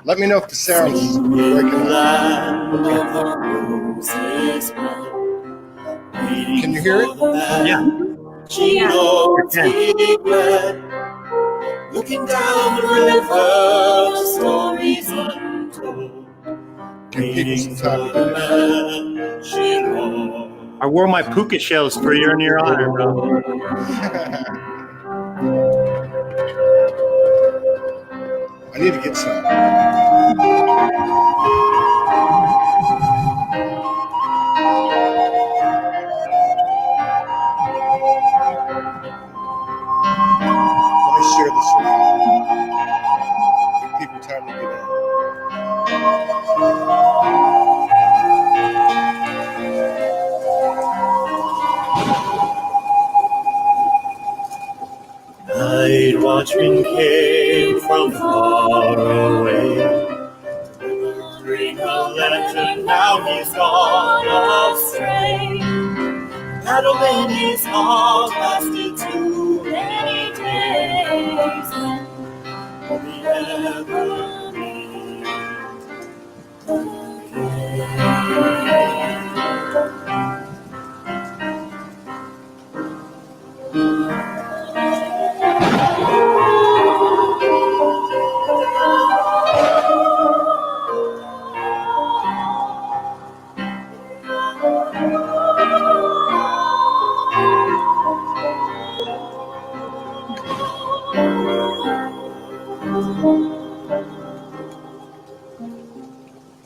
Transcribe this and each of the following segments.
Let me know if the sound's breaking up. Can you hear it? Yeah. Looking down the river, stories untold. Give people some time to do I wore my puka shells for your honor, bro. I need to get some. Let me share this around. Give people time to get in. Night watchman came from far away. Bring a lantern, now he's gone astray. Paddling his heart lasted too many days. Will we ever meet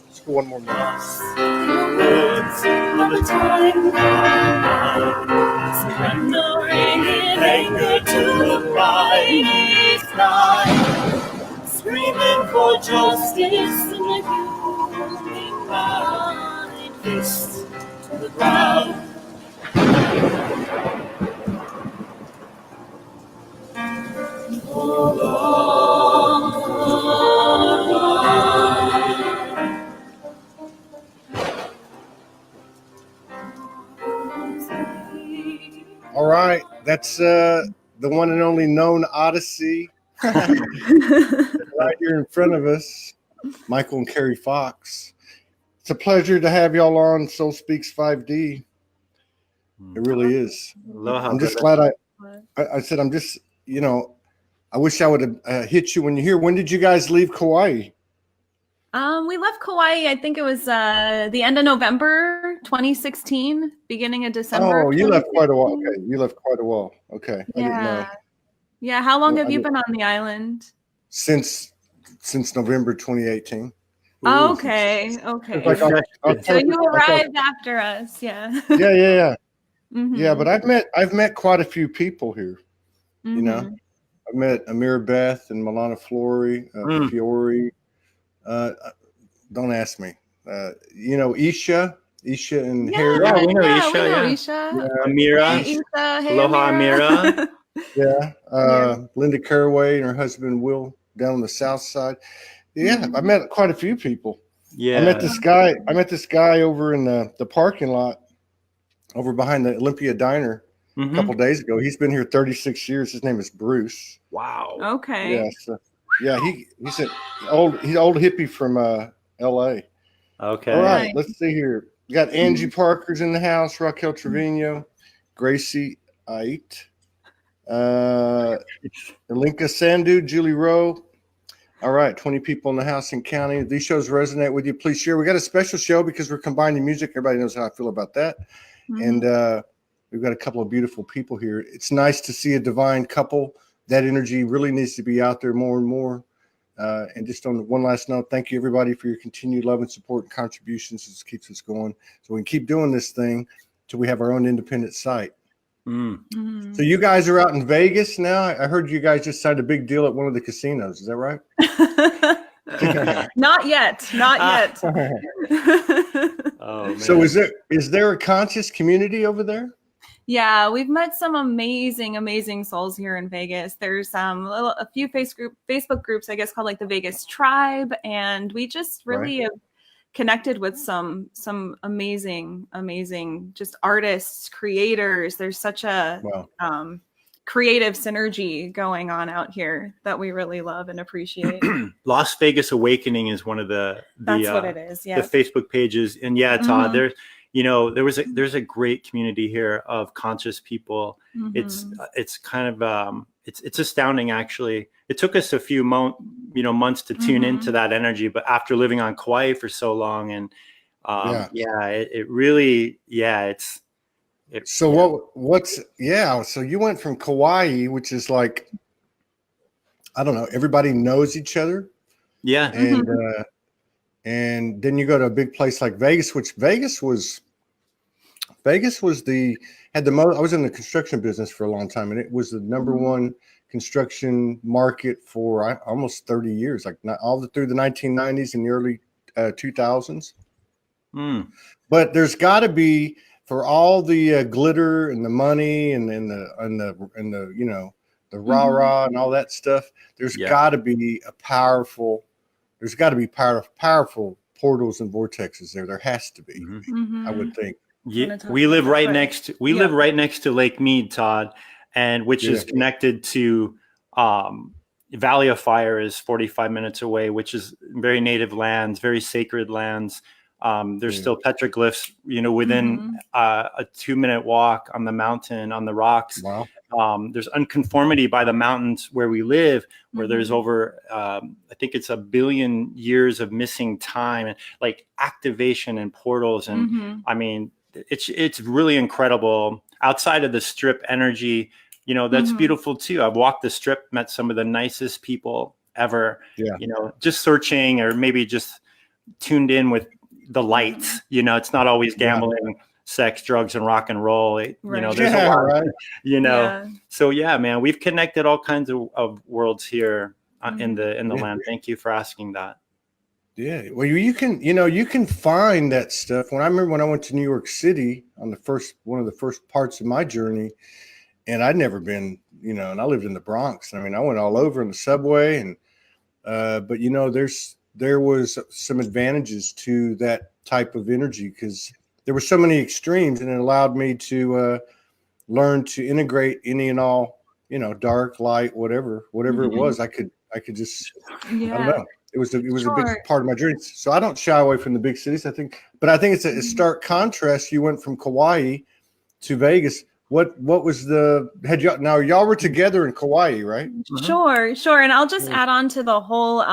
Let's go one more minute. Surrendering in anger to the mighty sky, screaming for justice in the human fist to the ground. All right, that's the one and only known Odyssey right here in front of us, Michael and Carrie Fox. It's a pleasure to have y'all on Soul Speaks 5D. It really is. Aloha, I'm just brother. glad I said I'm just, I wish I would have hit you when you're here. When did you guys leave Kauai? We left Kauai, I think it was the end of November 2016, beginning of December. Oh, you left quite a while. Okay, you left quite a while. Okay, I didn't know. Yeah. How long have you been on the island? Since November 2018. Oh, okay. Like So you arrived after us, yeah. Yeah. Mm-hmm. Yeah, but I've met quite a few people here. Mm-hmm. You know, I've met Amira Beth and Milana Fiore. Don't ask me. Isha and Harry. Yeah, we know Isha. We know Yeah. Isha. Amira. Hey, Isha. Hey, Aloha, Amira. Yeah. Linda Caraway and her husband Will down on the south side. Yeah, I met quite a few people. Yeah. I met this guy over in the parking lot over behind the Olympia Diner a couple days ago. He's been here 36 years. His name is Bruce. Wow. Okay. Yeah, he's an old hippie from LA. Okay. All right, let's see here. We got Angie Parker's in the house, Raquel Trevino, Gracie Ait, Alinka Sandu, Julie Rowe. All right, 20 people in the house and counting. If these shows resonate with you, please share. We got a special show because we're combining music. Everybody knows how I feel about that. And we've got a couple of beautiful people here. It's nice to see a divine couple. That energy really needs to be out there more and more. And just on one last note, thank you everybody for your continued love and support and contributions. This keeps us going. So we can keep doing this thing till we have our own independent site. So you guys are out in Vegas now. I heard you guys just signed a big deal at one of the casinos. Is that right? Not yet. Oh, man. So is there a conscious community over there? Yeah, we've met some amazing souls here in Vegas. There's a few Facebook groups, I guess, called like the Vegas Tribe, and we just really have connected with some amazing just artists, creators. There's such a creative synergy going on out here that we really love and appreciate. Las Vegas Awakening is one of That's what it is. Yeah. the Facebook pages. And yeah, Todd, there's, you know, there's a great community here of conscious people. It's kind of, it's astounding, actually. It took us a few months to tune into that energy, but after living on Kauai for so long, and it really, so you went from Kauai, which is like, I don't know, everybody knows each other. Yeah. And then you go to a big place like Vegas, which Vegas was had the most. I was in the construction business for a long time, and it was the number one construction market for almost 30 years, like through the 1990s and the early 2000s. But there's got to be, for all the glitter and the money and the you know, the rah-rah and all that stuff, there's got to be powerful portals and vortexes there. There has to be, I would think. Yeah, we live right next to Lake Mead, Todd, and which is connected to Valley of Fire is 45 minutes away, which is very native lands, very sacred lands. There's still petroglyphs, you know, within a 2-minute walk on the mountain, on the rocks. Wow. There's unconformity by the mountains where we live, where there's over, I think it's 1 billion years of missing time, and like activation and portals. And I mean, it's really incredible. Outside of the strip energy, you know, that's beautiful too. I've walked the strip, met some of the nicest people ever, you know, just searching or maybe just tuned in with the lights. You know, it's not always gambling, sex, drugs, and rock and roll. You know, there's a lot, you know. So yeah, man, we've connected all kinds of worlds here in the land. Thank you for asking that. Yeah, well, you can find that stuff. When I went to New York City on one of the first parts of my journey, and I'd never been, you know, and I lived in the Bronx. I mean, I went all over in the subway, and but you know, there was some advantages to that type of energy because there were so many extremes, and it allowed me to learn to integrate any and all, you know, dark, light, whatever it was. I could just, I don't know. It was a big part of my journey. So I don't shy away from the big cities, I think. But I think it's a stark contrast. You went from Kauai to Vegas. What was y'all were together in Kauai, right? Sure. And I'll just add on to the whole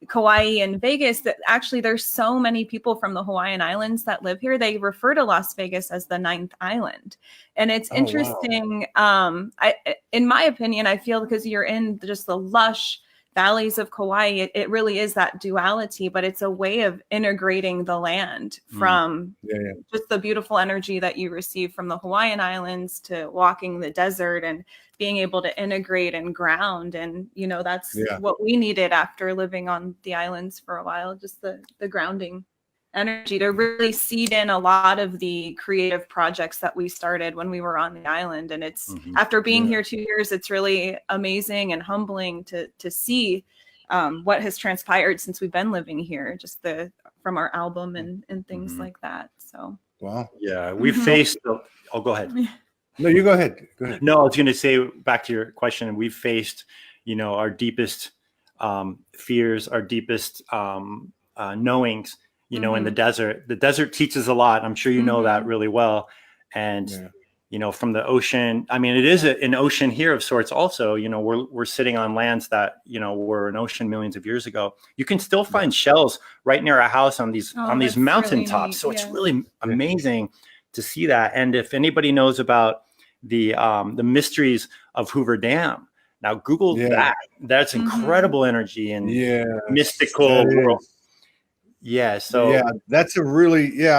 Kauai and Vegas that actually there's so many people from the Hawaiian Islands that live here. They refer to Las Vegas as the 9th island. And it's interesting. Wow. In my opinion, I feel because you're in just the lush valleys of Kauai, it really is that duality, but it's a way of integrating the land from just the beautiful energy that you receive from the Hawaiian Islands to walking the desert and being able to integrate and ground. And, you know, that's what we needed after living on the islands for a while, just the grounding energy to really seed in a lot of the creative projects that we started when we were on the island. And it's after being here 2 years, it's really amazing and humbling to see what has transpired since we've been living here, just from our album and things like that. So wow. Yeah, we faced go ahead. No, you go ahead. No, I was going to say, back to your question, we faced, you know, our deepest fears, our deepest knowings, you know, in the desert. The desert teaches a lot. I'm sure you know that really well. And, you know, from the ocean, I mean, it is an ocean here of sorts also. You know, we're sitting on lands that, you know, were an ocean millions of years ago. You can still find shells right near our house on these mountaintops. Really so it's really amazing to see that. And if anybody knows about the mysteries of Hoover Dam, now Google that. That's incredible energy and mystical world. Yeah. So that's I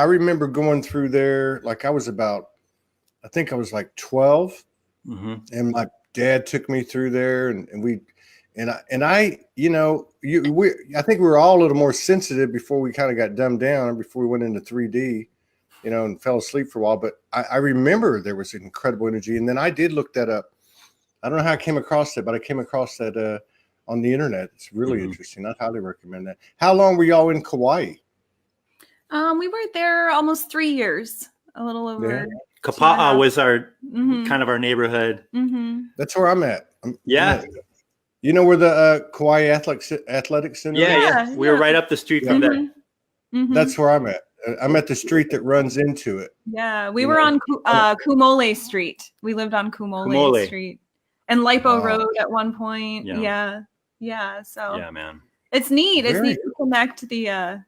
remember going through there. Like I was like 12 and my dad took me through there and I, you know, I think we were all a little more sensitive before we kind of got dumbed down and before we went into 3D, you know, and fell asleep for a while. But I remember there was incredible energy. And then I did look that up. I don't know how I came across that, but I came across that, on the internet. It's really interesting. I'd highly recommend that. How long were y'all in Kauai? We were there almost 3 years, a little over. Kapa'a was our Mhm. kind of our neighborhood. Mhm. That's where I'm at. Yeah. You know where the Kauai Athletic Center is? Yeah. We were right up the street from there. Mhm. Mhm. That's where I'm at. I'm at the street that runs into it. Yeah, we You were know, on Kumole Street. We lived on Kumole Kumole. Street and Lipo Wow. Road at one point. Yeah. Yeah. Yeah. So Yeah, man. it's neat. It's Very neat to connect the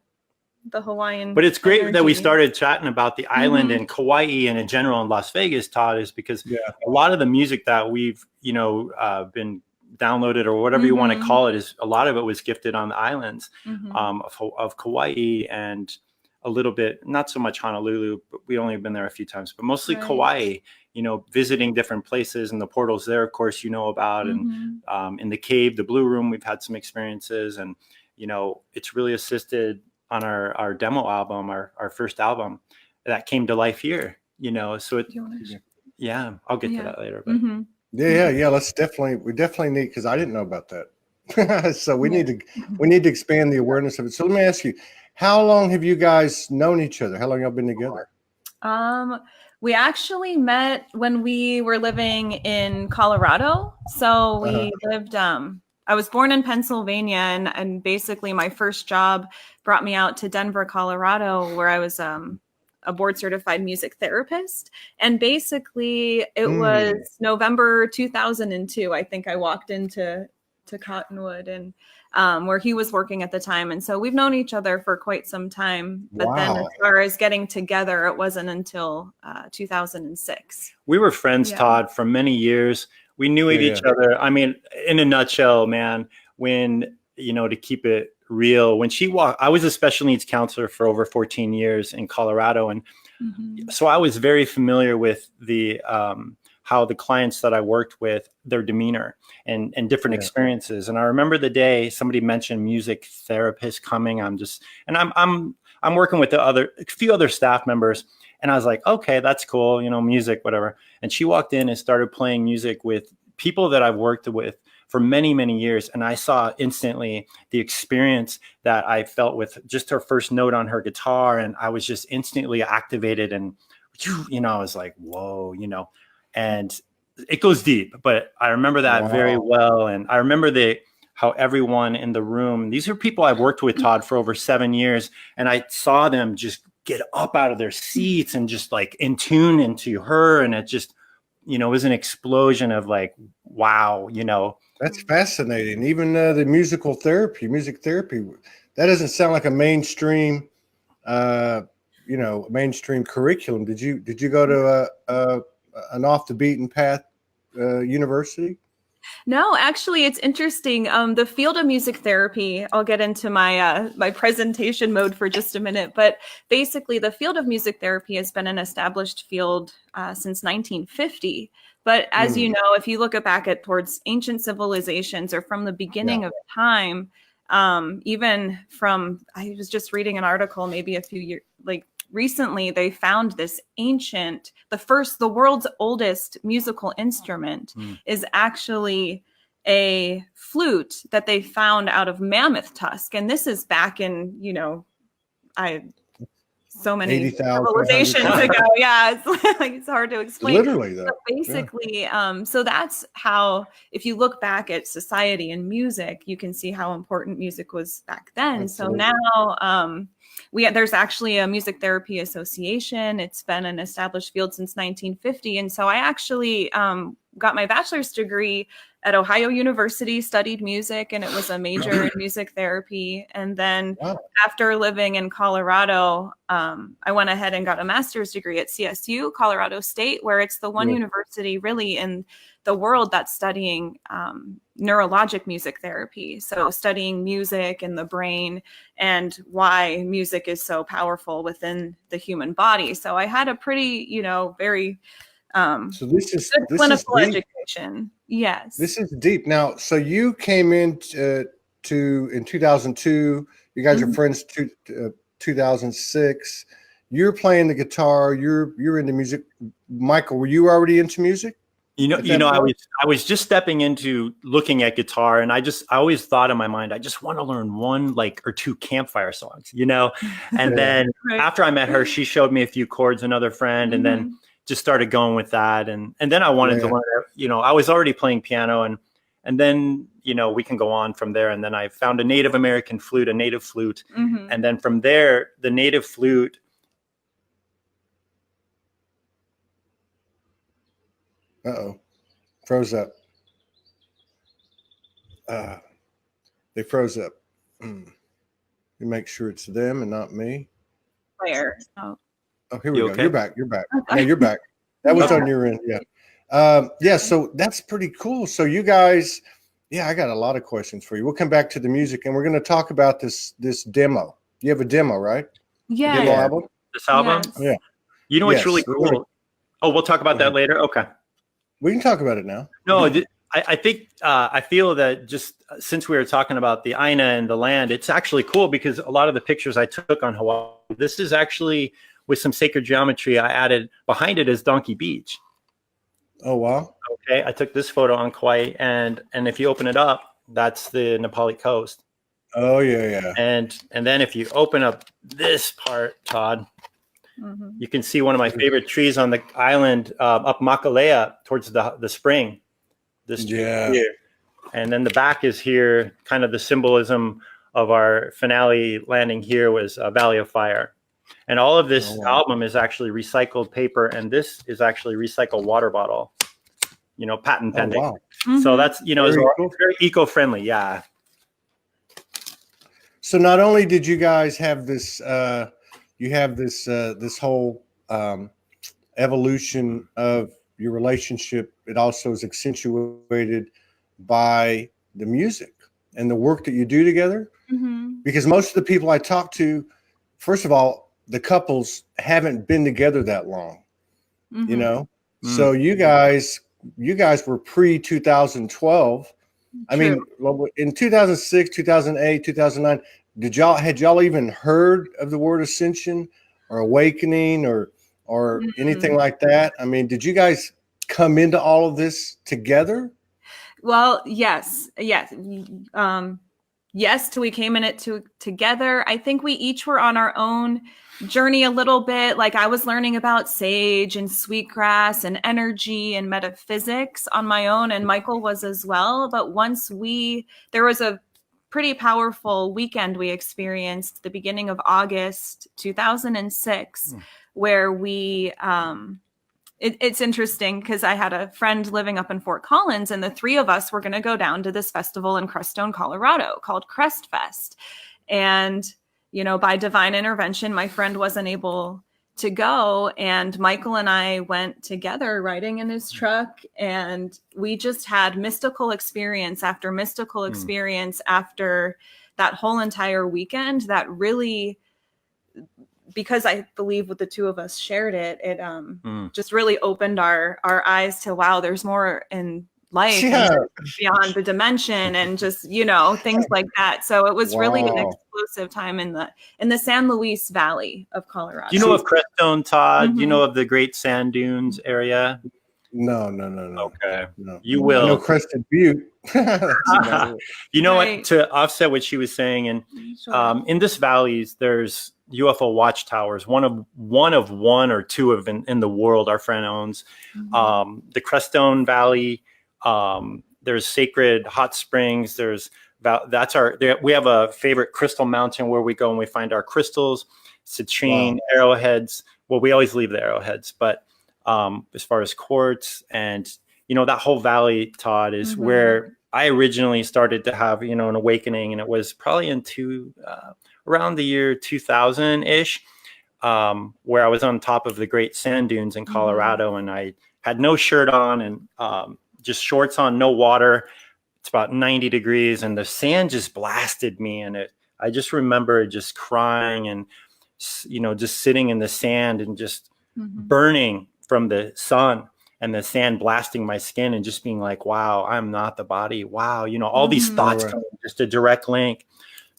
Hawaiian. But it's great that we energy. started chatting about the island Mhm. and Kauai and in general in Las Vegas, Todd, is because Yeah. a lot of the music that we've, been downloaded or whatever you want to Mhm. call it, is a lot of it was gifted on the islands Mhm. of Kauai, and a little bit, not so much Honolulu, but we only been there a few times, but mostly Right. Kauai, visiting different places and the portals there, of course, about, Mhm. and in the cave, the Blue Room, we've had some experiences, and, it's really assisted on our demo album, our first album that came to life here, so it, Do you wanna- yeah, I'll get Yeah. to that later, but Mhm. Yeah. We definitely need, because I didn't know about that. So we Yeah. need to expand the awareness of it. So let me ask you, how long have you guys known each other? How long y'all been together? We actually met when we were living in Colorado. So we lived, I was born in Pennsylvania, and basically my first job brought me out to Denver, Colorado, where I was a board certified music therapist. And basically it was November 2002. I think I walked into Cottonwood, and where he was working at the time. And so we've known each other for quite some time. But then as Wow. far as getting together, it wasn't until 2006. we were friends, Yeah. Todd, for many years. We knew Yeah, each other. I mean, in a nutshell, man, when, to keep it real, when she walked, I was a special needs counselor for over 14 years in Colorado. And Mhm. so I was very familiar with the, how the clients that I worked with, their demeanor and different Yeah. experiences. And I remember the day somebody mentioned music therapist coming. I'm working with a few other staff members, and I was like, okay, that's cool, music, whatever. And she walked in and started playing music with people that I've worked with for many, many years. And I saw instantly the experience that I felt with just her first note on her guitar. And I was just instantly activated, and, I was like, whoa, and it goes deep, but I remember that very well. And I remember how everyone in the room, these are people I've worked with, Todd, for over 7 years. And I saw them just get up out of their seats and just like in tune into her. And it just, it was an explosion of like, wow, That's fascinating. Even the music therapy, that doesn't sound like a mainstream, mainstream curriculum. Did you go to an off the beaten path university? No, actually, it's interesting. The field of music therapy, I'll get into my my presentation mode for just a minute, but basically the field of music therapy has been an established field since 1950. But as you know, if you look back towards ancient civilizations or from the beginning of time, even from, I was just reading an article maybe a few years, like recently, they found this ancient, the world's oldest musical instrument is actually a flute that they found out of mammoth tusk. And this is back in, so many 80,000 civilizations ago. Yeah, it's hard to explain. Literally, though. But basically, so that's how, if you look back at society and music, you can see how important music was back then. Absolutely. So now there's actually a music therapy association. It's been an established field since 1950. And so I actually got my bachelor's degree at Ohio University, studied music, and it was a major in music therapy. And then after living in Colorado, I went ahead and got a master's degree at CSU, Colorado State, where it's the one university really in the world that's studying neurologic music therapy. So studying music and the brain and why music is so powerful within the human body. So I had a pretty, very so this is clinical deep. education. Yes. This is deep. Now, so you came in in 2002. You guys are friends 2006. You're playing the guitar. You're into music. Michael, were you already into music? I was just stepping into looking at guitar, and I always thought in my mind, I just want to learn one or two campfire songs, and then after I met her, she showed me a few chords, another friend, and then just started going with that. And then I wanted to learn, I was already playing piano, and then, we can go on from there. And then I found a Native American flute, a native flute. Mm-hmm. And then from there, the native flute. Uh-oh. Froze up. They froze up. You make sure it's them and not me. Where? Oh, here we go. Okay? You're back. Yeah, you're back. That was on your end. Yeah. So that's pretty cool. So you guys, I got a lot of questions for you. We'll come back to the music, and we're going to talk about this demo. You have a demo, right? Yeah. Demo album? This album? Yes. Yeah. What's really cool? Oh, we'll talk about that later. Okay. We can talk about it now. No, I think I feel that just since we were talking about the Aina and the land, it's actually cool because a lot of the pictures I took on Hawaii, this is actually with some sacred geometry I added. Behind it is Donkey Beach. Oh, wow. Okay, I took this photo on Kauai, and if you open it up, that's the Nepali coast. Oh, yeah. And then if you open up this part, Todd, you can see one of my favorite trees on the island up Makalea towards the spring. This tree here. And then the back is here, kind of the symbolism of our finale landing here was a Valley of Fire. And all of this album is actually recycled paper, and this is actually recycled water bottle, patent pending. Oh, wow. So that's, Very cool. very eco-friendly. Yeah. So not only did you guys have this, you have this whole evolution of your relationship, it also is accentuated by the music and the work that you do together. Because most of the people I talk to, first of all, the couples haven't been together that long, So you guys were pre 2012. I mean, in 2006, 2008, 2009, had y'all even heard of the word ascension or awakening or anything like that? I mean, did you guys come into all of this together? Well, yes. Yes, we came in it together. I think we each were on our own journey a little bit. Like I was learning about sage and sweetgrass and energy and metaphysics on my own, and Michael was as well. But there was a pretty powerful weekend we experienced the beginning of August 2006, where we it's interesting because I had a friend living up in Fort Collins, and the three of us were going to go down to this festival in Crestone, Colorado called Crest Fest. And, by divine intervention, my friend wasn't able to go. And Michael and I went together riding in his truck, and we just had mystical experience after mystical experience after that whole entire weekend that really, because I believe what the two of us shared it just really opened our eyes to, wow, there's more in life beyond the dimension and just, things like that. So it was really an explosive time in the San Luis Valley of Colorado. Do you know of Crestone, Todd? Do you know of the Great Sand Dunes area? No. Okay. No. You will. I know Crested Butte. You know what? To offset what she was saying, and in this valleys, there's UFO watchtowers. One of one or two of in the world our friend owns. The Crestone Valley. There's sacred hot springs. We have a favorite crystal mountain where we go and we find our crystals, citrine, arrowheads. Well, we always leave the arrowheads, but as far as quartz and that whole valley, Todd, is where I originally started to have an awakening, and it was probably around the year 2000-ish, where I was on top of the Great Sand Dunes in Colorado, and I had no shirt on and just shorts on, no water. It's about 90 degrees, and the sand just blasted me, and I just remember just crying and just sitting in the sand and just burning from the sun and the sand blasting my skin and just being like, wow, I'm not the body. Wow. All these thoughts coming, just a direct link.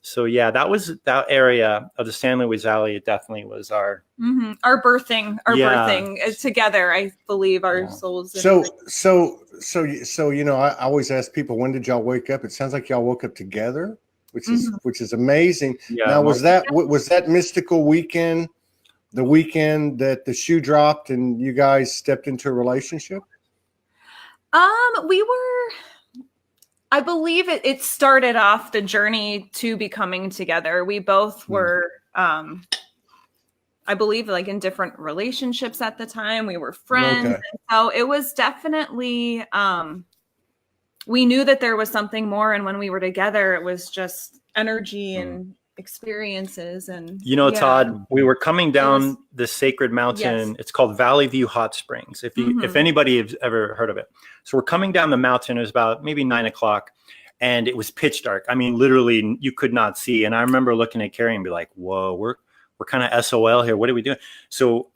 So yeah, that area of the San Luis Valley. It definitely was our birthing together. I believe our souls. I always ask people, when did y'all wake up? It sounds like y'all woke up together, which is amazing. Yeah, now was that mystical weekend? the weekend that the shoe dropped and you guys stepped into a relationship? We were, I believe it started off the journey to becoming together. We both were, I believe, like in different relationships at the time. We were friends. Okay. And so it was definitely, we knew that there was something more. And when we were together, it was just energy and experiences. And Todd, we were coming down the sacred mountain. Yes. It's called Valley View Hot Springs. If anybody has ever heard of it. So we're coming down the mountain. It was about maybe 9 o'clock and it was pitch dark. I mean, literally you could not see. And I remember looking at Carrie and be like, whoa, we're kind of SOL here. What are we doing? So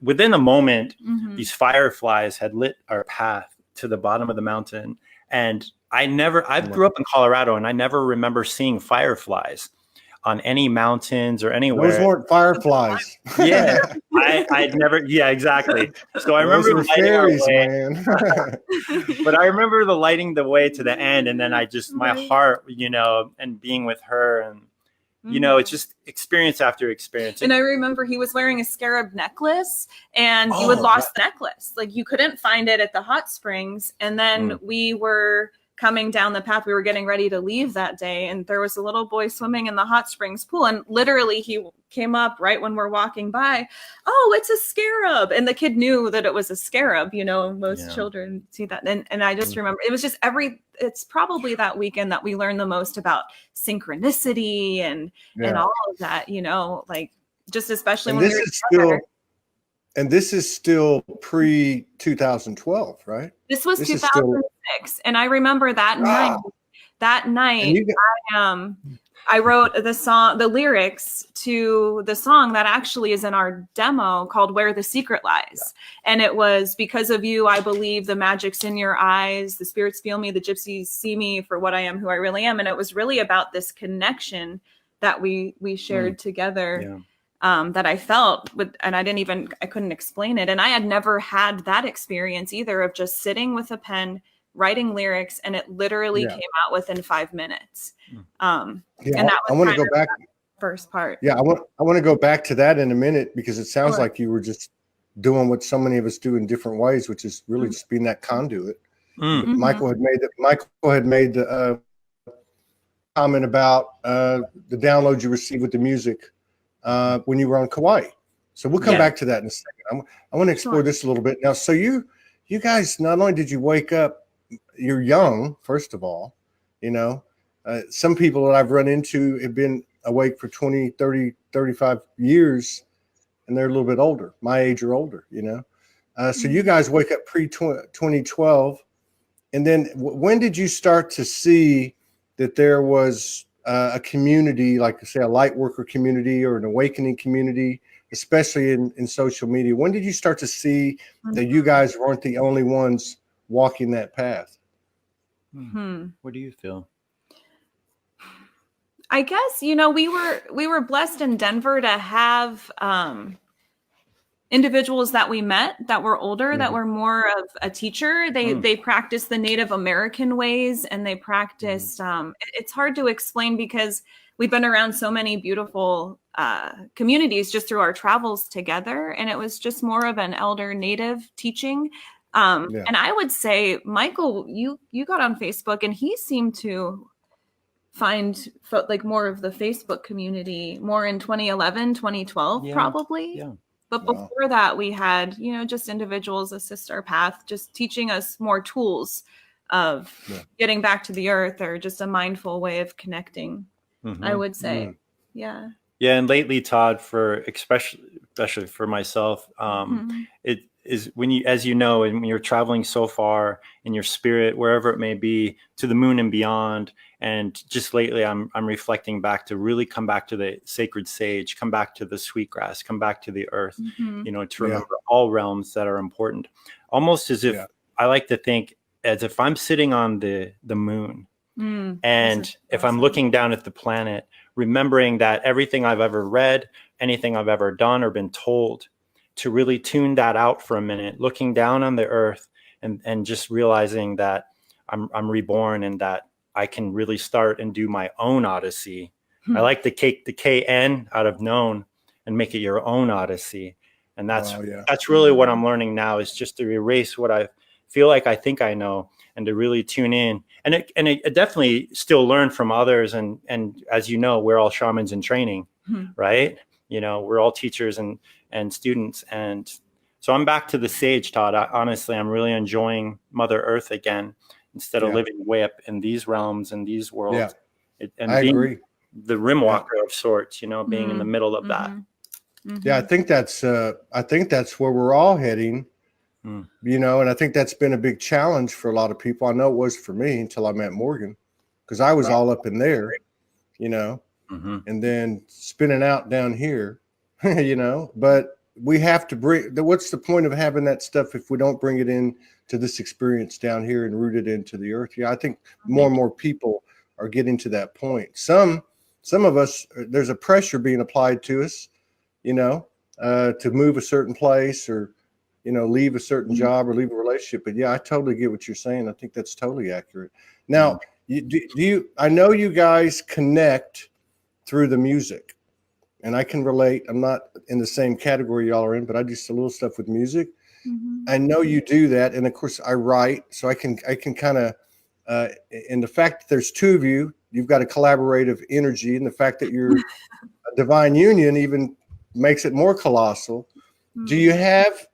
within a moment, these fireflies had lit our path to the bottom of the mountain. And I grew up in Colorado and I never remember seeing fireflies on any mountains or anywhere. Those weren't fireflies. Yeah, I'd never. Yeah, exactly. So I remember Those were lighting our fairies, way. man. But I remember the lighting the way to the end, and then my heart, and being with her, and it's just experience after experience. And I remember he was wearing a scarab necklace, and you had lost the necklace. Like you couldn't find it at the hot springs, and then we were coming down the path. We were getting ready to leave that day, and there was a little boy swimming in the hot springs pool, and literally he came up right when we're walking by. Oh, it's a scarab. And the kid knew that it was a scarab. Most children see that. And I just remember it was just it's probably that weekend that we learned the most about synchronicity and all of that, like just especially when we were together. And this is still pre 2012, right? This was 2006, and I remember that night. That night, I wrote the lyrics to the song that actually is in our demo called "Where the Secret Lies," and it was because of you. I believe the magic's in your eyes. The spirits feel me. The gypsies see me for what I am, who I really am. And it was really about this connection that we shared together. Yeah. That I felt and I couldn't explain it. And I had never had that experience either of just sitting with a pen, writing lyrics, and it literally came out within 5 minutes. And that was I want to go back first part. Yeah. I want to go back to that in a minute, because it sounds like you were just doing what so many of us do in different ways, which is really just being that conduit. Michael had made the comment about the download you received with the music when you were on Kauai. So we'll come back to that in a second. I want to explore this a little bit. Now, so you guys, not only did you wake up, you're young, first of all, some people that I've run into have been awake for 20, 30, 35 years, and they're a little bit older, my age or older, So you guys wake up pre-2012. And then when did you start to see that there was a community, like say a light worker community or an awakening community, especially in social media? When did you start to see that you guys weren't the only ones walking that path? What do you feel? I guess, we were blessed in Denver to have individuals that we met that were older, that were more of a teacher. They practiced the Native American ways, and they practiced, it's hard to explain because we've been around so many beautiful communities just through our travels together. And it was just more of an elder Native teaching. And I would say, Michael, you got on Facebook, and he seemed to find like more of the Facebook community more in 2011, 2012, probably. Yeah. But before that, we had, just individuals assist our path, just teaching us more tools of getting back to the earth, or just a mindful way of connecting, I would say. Yeah. Yeah. And lately, Todd, especially for myself, it is when as when you're traveling so far in your spirit, wherever it may be, to the moon and beyond. And just lately, I'm reflecting back to really come back to the sacred sage, come back to the sweetgrass, come back to the earth, to remember all realms that are important. Almost as if I like to think as if I'm sitting on the moon, and if I'm looking down at the planet, remembering that everything I've ever read, anything I've ever done or been told, to really tune that out for a minute, looking down on the earth and just realizing that I'm reborn, and that I can really start and do my own Odyssey. I like to take the KN out of known and make it your own Odyssey. And that's really what I'm learning now, is just to erase what I feel like I think I know, and to really tune in. And it definitely still learn from others. And as you know, we're all shamans in training, right? You know, we're all teachers and students. And so I'm back to the sage, Todd. Honestly, I'm really enjoying Mother Earth again, instead of living way up in these realms and these worlds. I agree. The rim walker of sorts, you know, being in the middle of that. Yeah, I think that's where we're all heading, you know, and I think that's been a big challenge for a lot of people. I know it was for me until I met Morgan, because I was all up in there, you know, and then spinning out down here, you know, but we have to what's the point of having that stuff if we don't bring it in to this experience down here and root it into the earth? Yeah, I think more and more people are getting to that point. Some of us, there's a pressure being applied to us, you know, to move a certain place, or, you know, leave a certain job or leave a relationship. But yeah, I totally get what you're saying. I think that's totally accurate. Now, I know you guys connect through the music, and I can relate. I'm not in the same category y'all are in, but I do a little stuff with music. I know you do that. And of course I write, so I can kind of, and the fact that there's two of you, you've got a collaborative energy, and the fact that you're a divine union even makes it more colossal. Do you have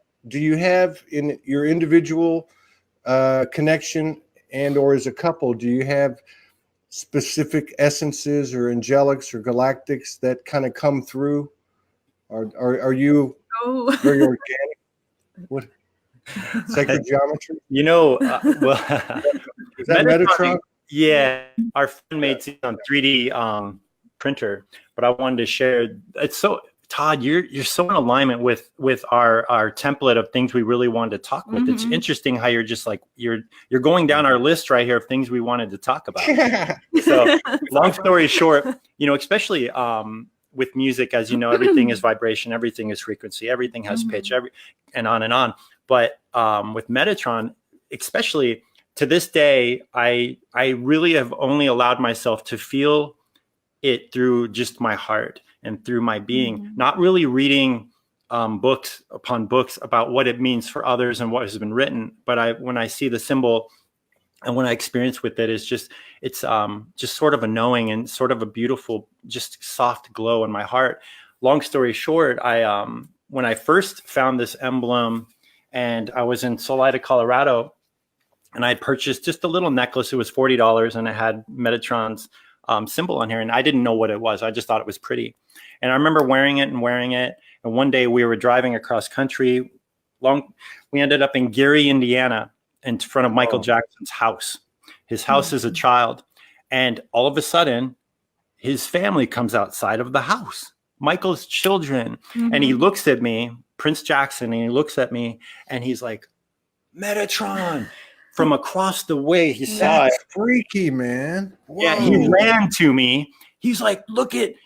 in your individual connection and or as a couple, do you have specific essences or angelics or galactics that kind of come through? Or are you very organic? What? Sacred geometry? You know, well, is that Metatron? Yeah, our friend made it on 3D printer, but I wanted to share. It's so, Todd, you're so in alignment with our template of things we really wanted to talk with. It's interesting how you're just like you're going down our list right here of things we wanted to talk about. So, long story short, you know, especially with music, as you know, everything is vibration, everything is frequency, everything has pitch, and on and on. But with Metatron, especially to this day, I really have only allowed myself to feel it through just my heart and through my being, not really reading books upon books about what it means for others and what has been written. But when I see the symbol and when I experience with it, it's just sort of a knowing and sort of a beautiful, just soft glow in my heart. Long story short, when I first found this emblem, and I was in Salida, Colorado, and I purchased just a little necklace. It was $40, and it had Metatron's symbol on here, and I didn't know what it was. I just thought it was pretty. And I remember wearing it. And one day we were driving across country. We ended up in Gary, Indiana, in front of Michael Jackson's house. His house as a child. And all of a sudden, his family comes outside of the house, Michael's children. And he looks at me, Prince Jackson, and he looks at me, and he's like, Metatron. From across the way, he saw it. Freaky, man. Whoa. Yeah, he ran to me. He's like,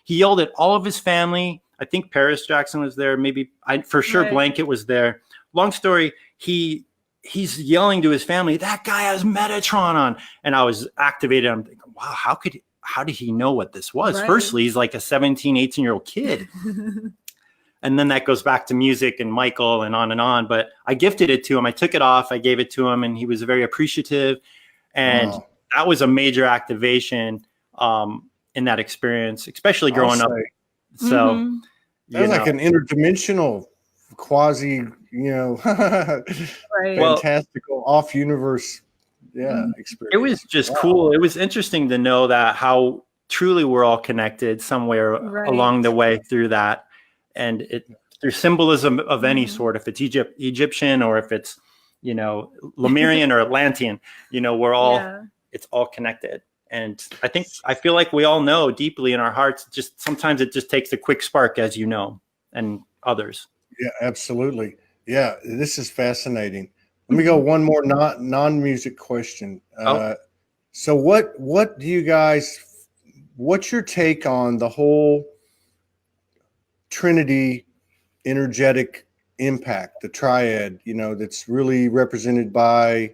he yelled at all of his family. I think Paris Jackson was there. Maybe for sure Blanket was there. Long story, he's yelling to his family, that guy has Metatron on. And I was activated. I'm thinking, wow, how did he know what this was? Right. Firstly, he's like a 17, 18-year-old kid. And then that goes back to music and Michael and on. But I gifted it to him. I took it off. I gave it to him, and he was very appreciative. And that was a major activation in that experience, especially growing up. So that was like an interdimensional, quasi, fantastical, off-universe, experience. It was just cool. It was interesting to know that how truly we're all connected somewhere along the way through that. And through symbolism of any sort, if it's Egyptian or if it's, Lemurian or Atlantean, we're all, it's all connected. And I feel like we all know deeply in our hearts, just sometimes it just takes a quick spark, as you know, and others. Yeah, absolutely. Yeah, this is fascinating. Let me go one more non-music question. So what do you guys, what's your take on the whole Trinity energetic impact, the triad, that's really represented by,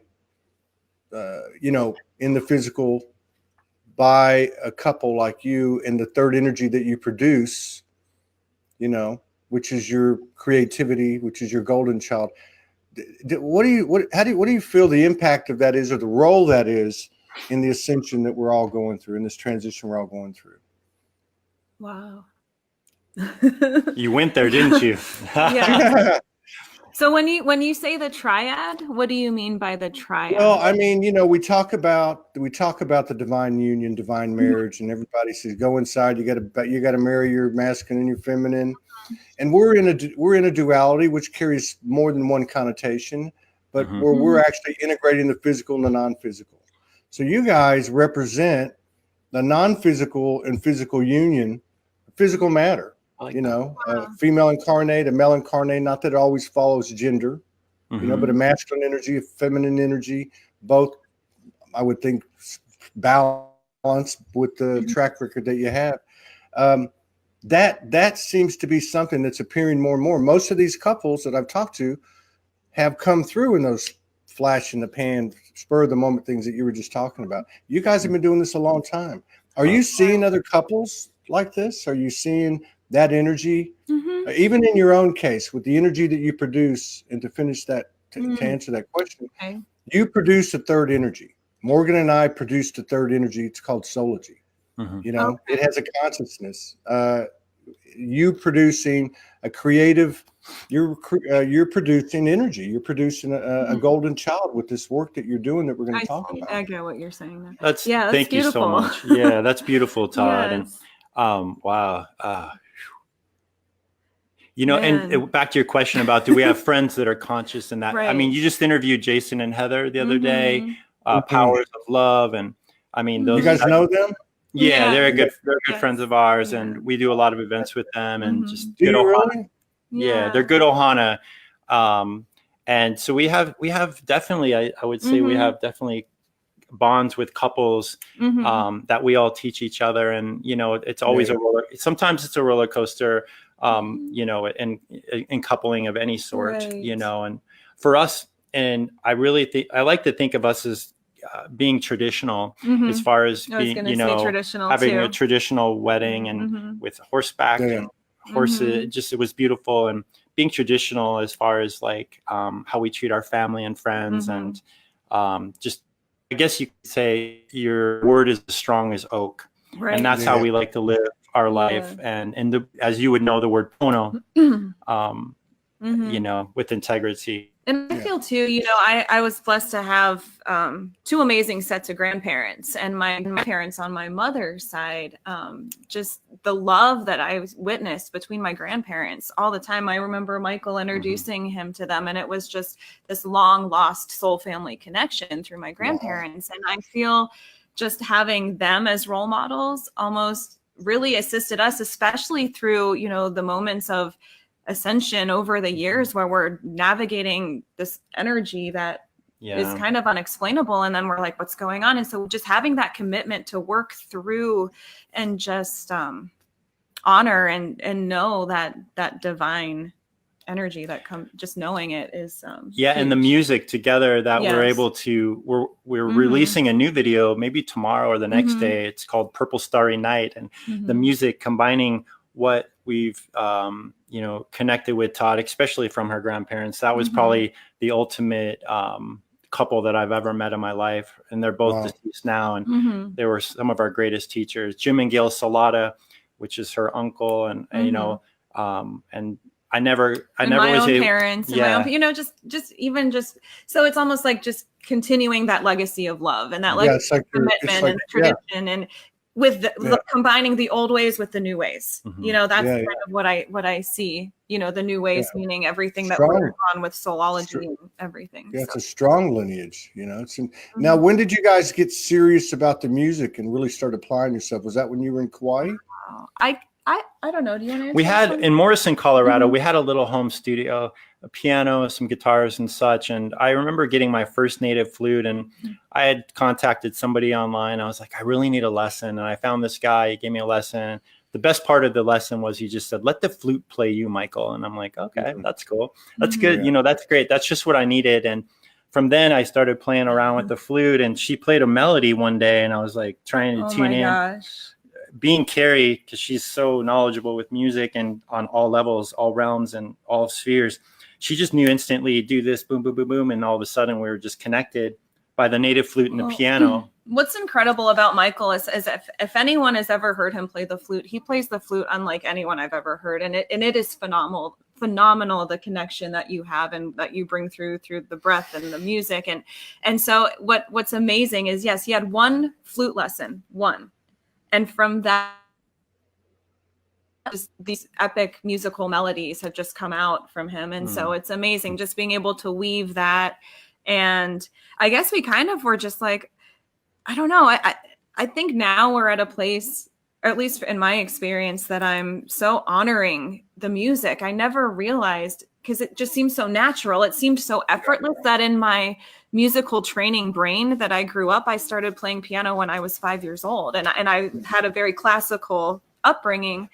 in the physical by a couple like you, and the third energy that you produce, which is your creativity, which is your golden child. What do you feel the impact of that is, or the role that is in the ascension that we're all going through, in this transition we're all going through? Wow. You went there, didn't you? Yeah. So when you say the triad, what do you mean by the triad? Well, I mean, we talk about the divine union, divine marriage, and everybody says go inside. You got to marry your masculine and your feminine, and we're in a duality which carries more than one connotation, but where we're actually integrating the physical and the non-physical. So you guys represent the non-physical and physical union, physical matter. Female incarnate, a male incarnate, not that it always follows gender, but a masculine energy, a feminine energy, both, I would think, balanced with the track record that you have. That seems to be something that's appearing more and more. Most of these couples that I've talked to have come through in those flash in the pan, spur of the moment things that you were just talking about. You guys have been doing this a long time. Are you seeing other couples like this? Are you seeing that energy, even in your own case, with the energy that you produce? And to finish that, to answer that question, you produce a third energy. Morgan and I produced a third energy. It's called Soulology. It has a consciousness. You producing a creative, you're producing energy. You're producing a golden child with this work that you're doing that we're going to talk about. I get what you're saying there. That's thank beautiful. You so much. Yeah, that's beautiful, Todd. Yes. And wow. And back to your question about, do we have friends that are conscious in that? Right. I mean, you just interviewed Jason and Heather the other day, Powers of Love. And I mean, those, you guys know them? Yeah, they're good friends of ours. And we do a lot of events with them and just good Ohana. Yeah, they're good Ohana. And so we have definitely, I would say we have definitely bonds with couples that we all teach each other. And, it's always sometimes it's a roller coaster, in coupling of any sort, and for us, and I really think, I like to think of us as being traditional as far as being, having a traditional wedding and with horseback and horses. It was beautiful, and being traditional as far as like how we treat our family and friends and just, I guess you could say your word is as strong as oak. Right. And that's how we like to live our life. And as you would know, the word pono, with integrity. And I feel too, I was blessed to have two amazing sets of grandparents, and my parents on my mother's side, just the love that I witnessed between my grandparents all the time. I remember Michael introducing him to them, and it was just this long lost soul family connection through my grandparents. And I feel just having them as role models almost really assisted us, especially through, the moments of ascension over the years where we're navigating this energy that is kind of unexplainable. And then we're like, what's going on? And so just having that commitment to work through and just honor and know that divine energy that comes, just knowing it is huge. And the music together that we're able to, we're releasing a new video maybe tomorrow or the next day. It's called Purple Starry Night, and the music combining what we've connected with Todd, especially from her grandparents. That was probably the ultimate couple that I've ever met in my life, and they're both deceased now, and they were some of our greatest teachers. Jim and Gail Salata, which is her uncle, and and I never was able, parents, and my own, just so it's almost like just continuing that legacy of love and that commitment and tradition, and with the combining the old ways with the new ways. That's kind of what I see. The new ways meaning everything that we're on with soulology and everything. Yeah, it's a strong lineage. Now, when did you guys get serious about the music and really start applying yourself? Was that when you were in Kauai? I don't know. Do you want to answer? We had in Morrison, Colorado, we had a little home studio, a piano, some guitars and such. And I remember getting my first native flute, and I had contacted somebody online. I was like, I really need a lesson. And I found this guy, he gave me a lesson. The best part of the lesson was he just said, let the flute play you, Michael. And I'm like, okay, that's cool. That's good. That's great. That's just what I needed. And from then I started playing around with the flute, and she played a melody one day, and I was like trying to tune in. Gosh. being Carrie, because she's so knowledgeable with music and on all levels, all realms, and all spheres, she just knew instantly, do this, boom, boom, boom, boom, and all of a sudden we were just connected by the native flute and the piano. What's incredible about Michael is if anyone has ever heard him play the flute, he plays the flute unlike anyone I've ever heard, and it is phenomenal, the connection that you have and that you bring through the breath and the music, and so what's amazing is, yes, he had one flute lesson, and from that, these epic musical melodies have just come out from him, and so it's amazing just being able to weave that. And I guess we kind of were just like, I don't know. I think now we're at a place, or at least in my experience, that I'm so honoring the music. I never realized, because it just seems so natural. It seemed so effortless that in my musical training brain that I grew up, I started playing piano when I was 5 years old. And I had a very classical upbringing.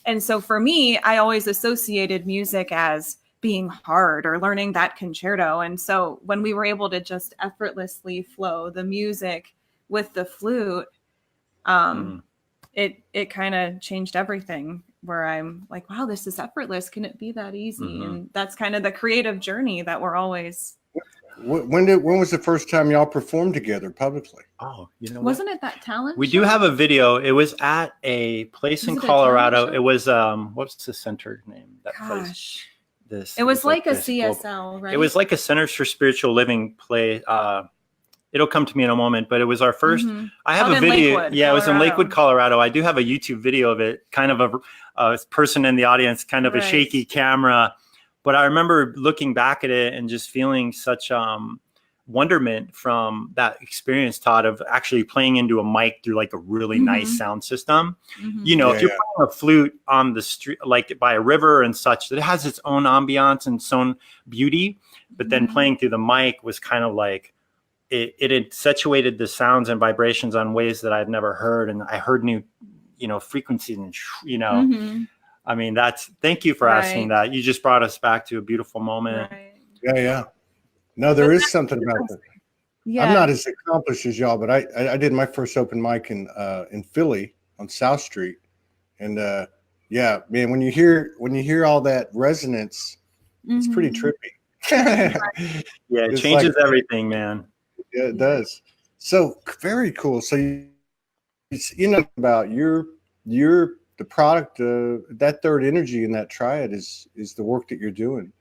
And so for me, I always associated music as being hard or learning that concerto. And so when we were able to just effortlessly flow the music with the flute, it kind of changed everything, where I'm like, wow, this is effortless. Can it be that easy? And that's kind of the creative journey that we're always. When was the first time y'all performed together publicly? Oh, you know, wasn't it that talent we show? do have a video. It was at a place in Colorado. It was what's the center name? That place. It was like a CSL, right? It was like a Centers for Spiritual Living play. It'll come to me in a moment, but it was our first. I have a video. Lakewood, it was in Lakewood, Colorado. I do have a YouTube video of it, kind of a person in the audience, kind of a shaky camera. But I remember looking back at it and just feeling such wonderment from that experience, Todd, of actually playing into a mic through like a really nice sound system. You know, if you're playing a flute on the street, like by a river and such, that has its own ambiance and its own beauty. But then playing through the mic was kind of like, it accentuated the sounds and vibrations on ways that I've never heard. And I heard new, frequencies and, I mean, thank you for asking that. You just brought us back to a beautiful moment. Yeah. No, there is something about that. Yeah. I'm not as accomplished as y'all, but I did my first open mic in Philly on South Street. And yeah, man, when you hear all that resonance, it's pretty trippy. Yeah, it changes everything, man. Yeah, it does. So very cool. So you know about your the product, that third energy in that triad is the work that you're doing.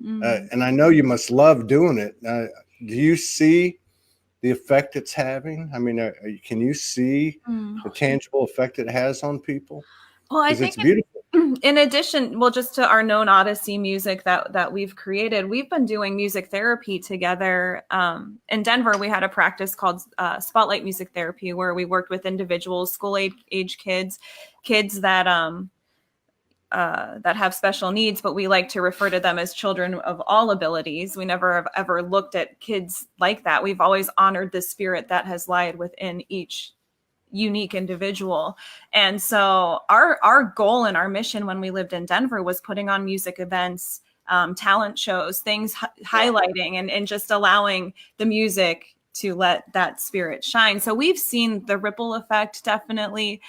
And I know you must love doing it. Do you see the effect it's having? I mean, can you see the tangible effect it has on people? Well, I think it's beautiful. In addition, just to our known Odyssey music that we've created, we've been doing music therapy together. In Denver, we had a practice called Spotlight Music Therapy, where we worked with individuals, school-age kids that have special needs, but we like to refer to them as children of all abilities. We never have ever looked at kids like that. We've always honored the spirit that has lied within each unique individual. And so our goal and our mission when we lived in Denver was putting on music events, talent shows, things highlighting and just allowing the music to let that spirit shine. So we've seen the ripple effect definitely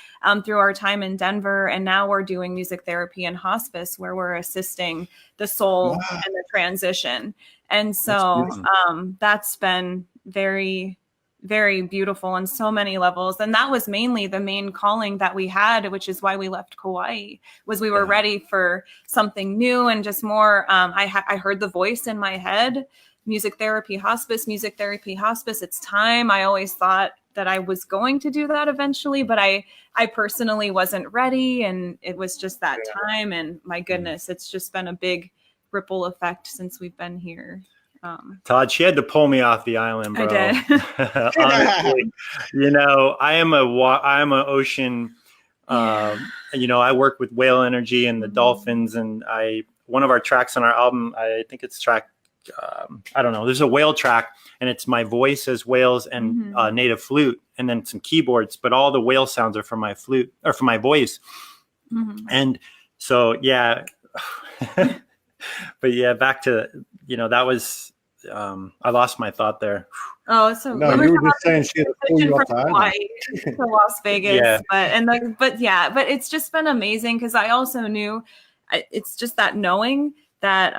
through our time in Denver. And now we're doing music therapy and hospice, where we're assisting the soul and the transition. And so that's been very, very beautiful on so many levels. And that was mainly the main calling that we had, which is why we left Kauai, was we were ready for something new and just more. I heard the voice in my head, music therapy, hospice, it's time. I always thought that I was going to do that eventually, but I personally wasn't ready. And it was just that time. And my goodness, it's just been a big ripple effect since we've been here. Todd, she had to pull me off the island, bro. I did. Honestly, I am an ocean. I work with whale energy and the dolphins, and one of our tracks on our album, I think it's track. I don't know. There's a whale track, and it's my voice as whales and native flute, and then some keyboards. But all the whale sounds are from my flute or from my voice, and so yeah. But yeah, back to that was I lost my thought there. Oh, so No, you were just saying she had to pull you off the from island. Kauai to Las Vegas. Yeah. But it's just been amazing because I also knew it's just that knowing that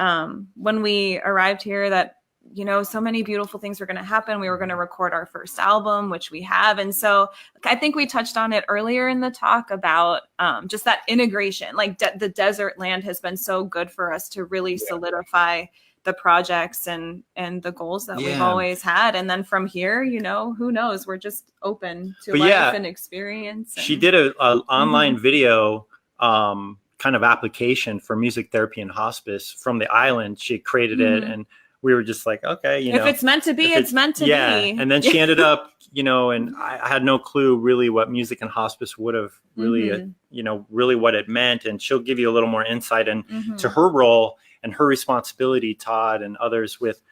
when we arrived here that, you know, so many beautiful things were going to happen. We were going to record our first album, which we have. And so I think we touched on it earlier in the talk about just that integration. Like the desert land has been so good for us to really solidify the projects and the goals that we've always had. And then from here, you know, who knows, we're just open to life and experience. She did a online video kind of application for music therapy and hospice from the island. She created it, and we were just like, okay, you know, if it's meant to be, it's meant to be. And then she ended up, you know, and I had no clue really what music and hospice would have really, you know, really what it meant. And she'll give you a little more insight into her role and her responsibility, Todd and others, with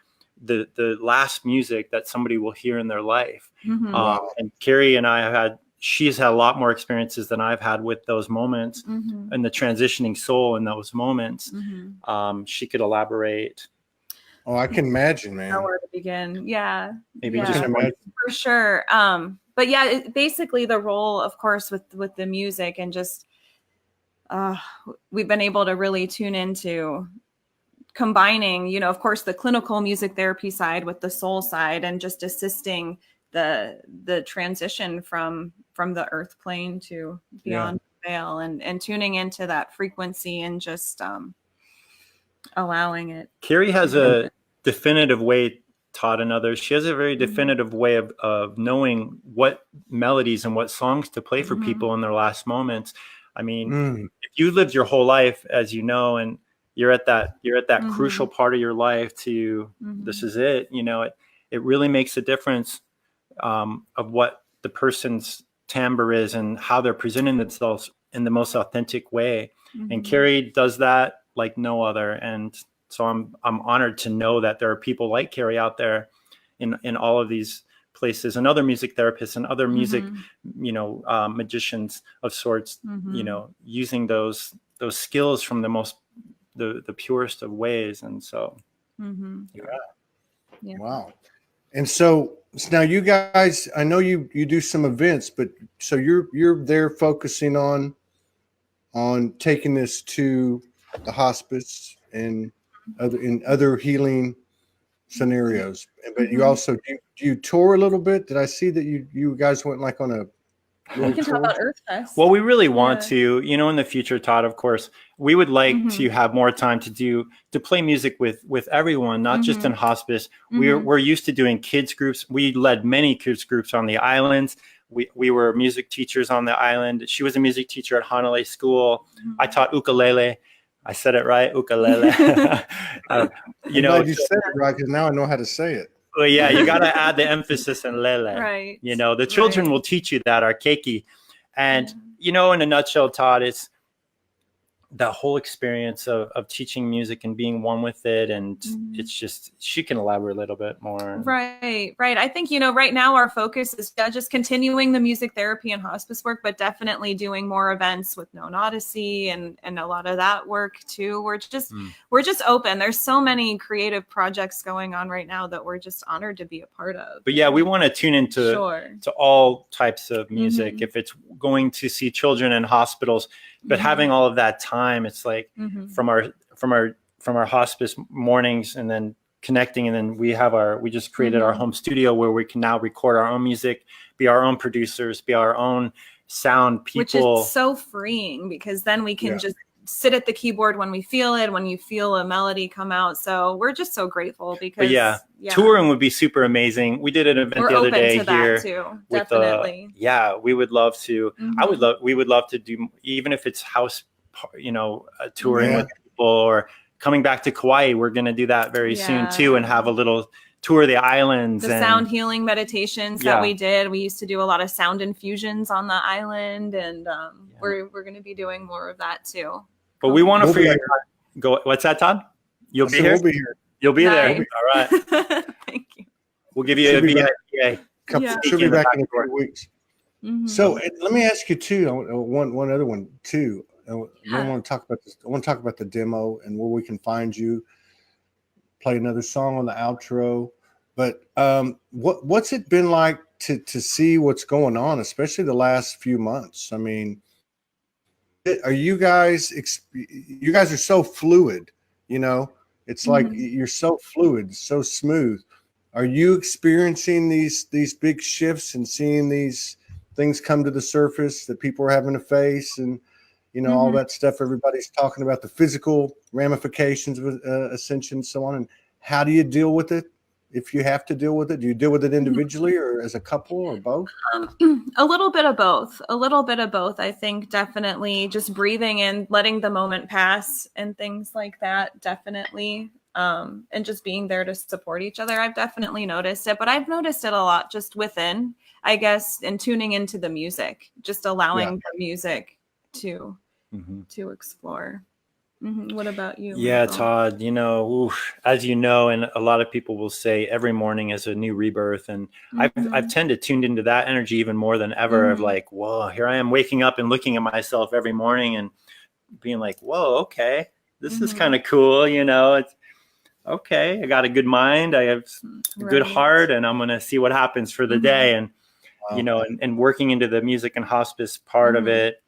the last music that somebody will hear in their life. And Carrie and she's had a lot more experiences than I've had with those moments and the transitioning soul in those moments. She could elaborate. Oh, I can imagine, man. Where to begin? Yeah, maybe just imagine. For sure. But yeah, basically the role, of course, with the music and just we've been able to really tune into combining, you know, of course, the clinical music therapy side with the soul side, and just assisting the transition from the earth plane to beyond the veil, and tuning into that frequency and just allowing it. Carrie has a definitive way, Todd and others, she has a very definitive way of knowing what melodies and what songs to play for people in their last moments. I mean, if you lived your whole life, as you know, and you're at that crucial part of your life to this is it, you know, it really makes a difference of what the person's timbre is and how they're presenting themselves in the most authentic way. And Carrie does that like no other. And so I'm honored to know that there are people like Carrie out there in all of these places, and other music therapists and other music, you know, magicians of sorts, you know, using those skills from the purest of ways. And so, Wow. And so now you guys, I know you do some events, but so you're there focusing on taking this to the hospice and other healing scenarios. But you also do you tour a little bit? Did I see that you guys went like on a We can talk about Earth Fest. Well, we really want to, you know, in the future, Todd, of course, we would like to have more time to play music with everyone, not just in hospice. We're used to doing kids groups. We led many kids groups on the islands. We were music teachers on the island. She was a music teacher at Hanalei School. I taught ukulele. I said it right, ukulele. You know, you said it right, because now I know how to say it. Well, yeah, you got to add the emphasis in lele. Right. You know, the children will teach you that, our keiki. And, you know, in a nutshell, Todd, it's that whole experience of teaching music and being one with it. And it's just, she can elaborate a little bit more. Right. I think, you know, right now our focus is just continuing the music therapy and hospice work, but definitely doing more events with Known Odyssey and a lot of that work too. We're just open. There's so many creative projects going on right now that we're just honored to be a part of. But yeah, we want to tune into to all types of music. If it's going to see children in hospitals, but having all of that time, it's like from our hospice mornings, and then connecting, and then we just created our home studio where we can now record our own music, be our own producers, be our own sound people. Which is so freeing, because then we can just sit at the keyboard when we feel it, when you feel a melody come out. So we're just so grateful because touring would be super amazing. We did an event the other day here. Too, definitely. We would love to. We would love to do, even if it's house, you know, touring with people, or coming back to Kauai. We're going to do that very soon too, and have a little tour of the islands. The sound healing meditations that we did. We used to do a lot of sound infusions on the island, and we're going to be doing more of that too. But we want to figure out. What's that, Todd? You'll be here. We'll be here. You'll be there. Nice. All right. Thank you. We'll give you a VIPA. She'll be back in a few weeks. So let me ask you too. One other one too. I want to talk about this. I want to talk about the demo and where we can find you. play another song on the outro. But what's it been like to see what's going on, especially the last few months? I mean, are you guys are so fluid, you know? It's like you're so fluid, so smooth. Are you experiencing these big shifts and seeing these things come to the surface that people are having to face, and you know all that stuff everybody's talking about, the physical ramifications of ascension and so on? And how do you deal with it? If you have to deal with it, do you deal with it individually or as a couple or both? A little bit of both. I think definitely just breathing and letting the moment pass and things like that. Definitely. And just being there to support each other. I've definitely noticed it, but I've noticed it a lot just within, I guess, and tuning into the music, just allowing the music to explore. What about you? Yeah, Michael? Todd, you know, as you know, and a lot of people will say every morning is a new rebirth. And I've tended tuned into that energy even more than ever of like, whoa, here I am waking up and looking at myself every morning and being like, whoa, okay, this is kind of cool. You know, it's okay. I got a good mind. I have a good heart, and I'm going to see what happens for the day. And, you know, and working into the music and hospice part of it,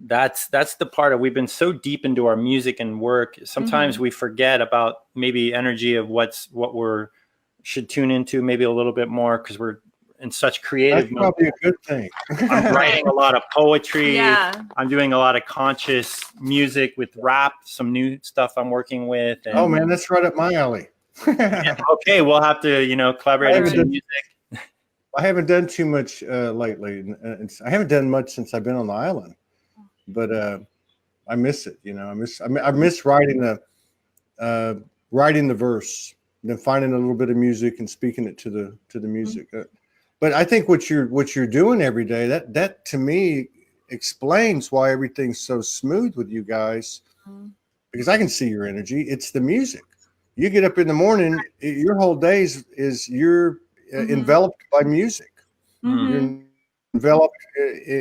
that's the part of, we've been so deep into our music and work. Sometimes we forget about maybe energy of what we're should tune into maybe a little bit more, because we're in such creative. That's probably a good thing. I'm writing a lot of poetry. Yeah. I'm doing a lot of conscious music with rap, some new stuff I'm working with. And, oh man, that's right up my alley. okay, we'll have to, you know, collaborate on some music. I haven't done too much lately. I haven't done much since I've been on the island, but I miss it. You know, I miss writing the verse, and then finding a little bit of music and speaking it to the music. But I think what you're doing every day, that to me explains why everything's so smooth with you guys, because I can see your energy. It's the music. You get up in the morning, your whole day is you're enveloped by music. You're enveloped,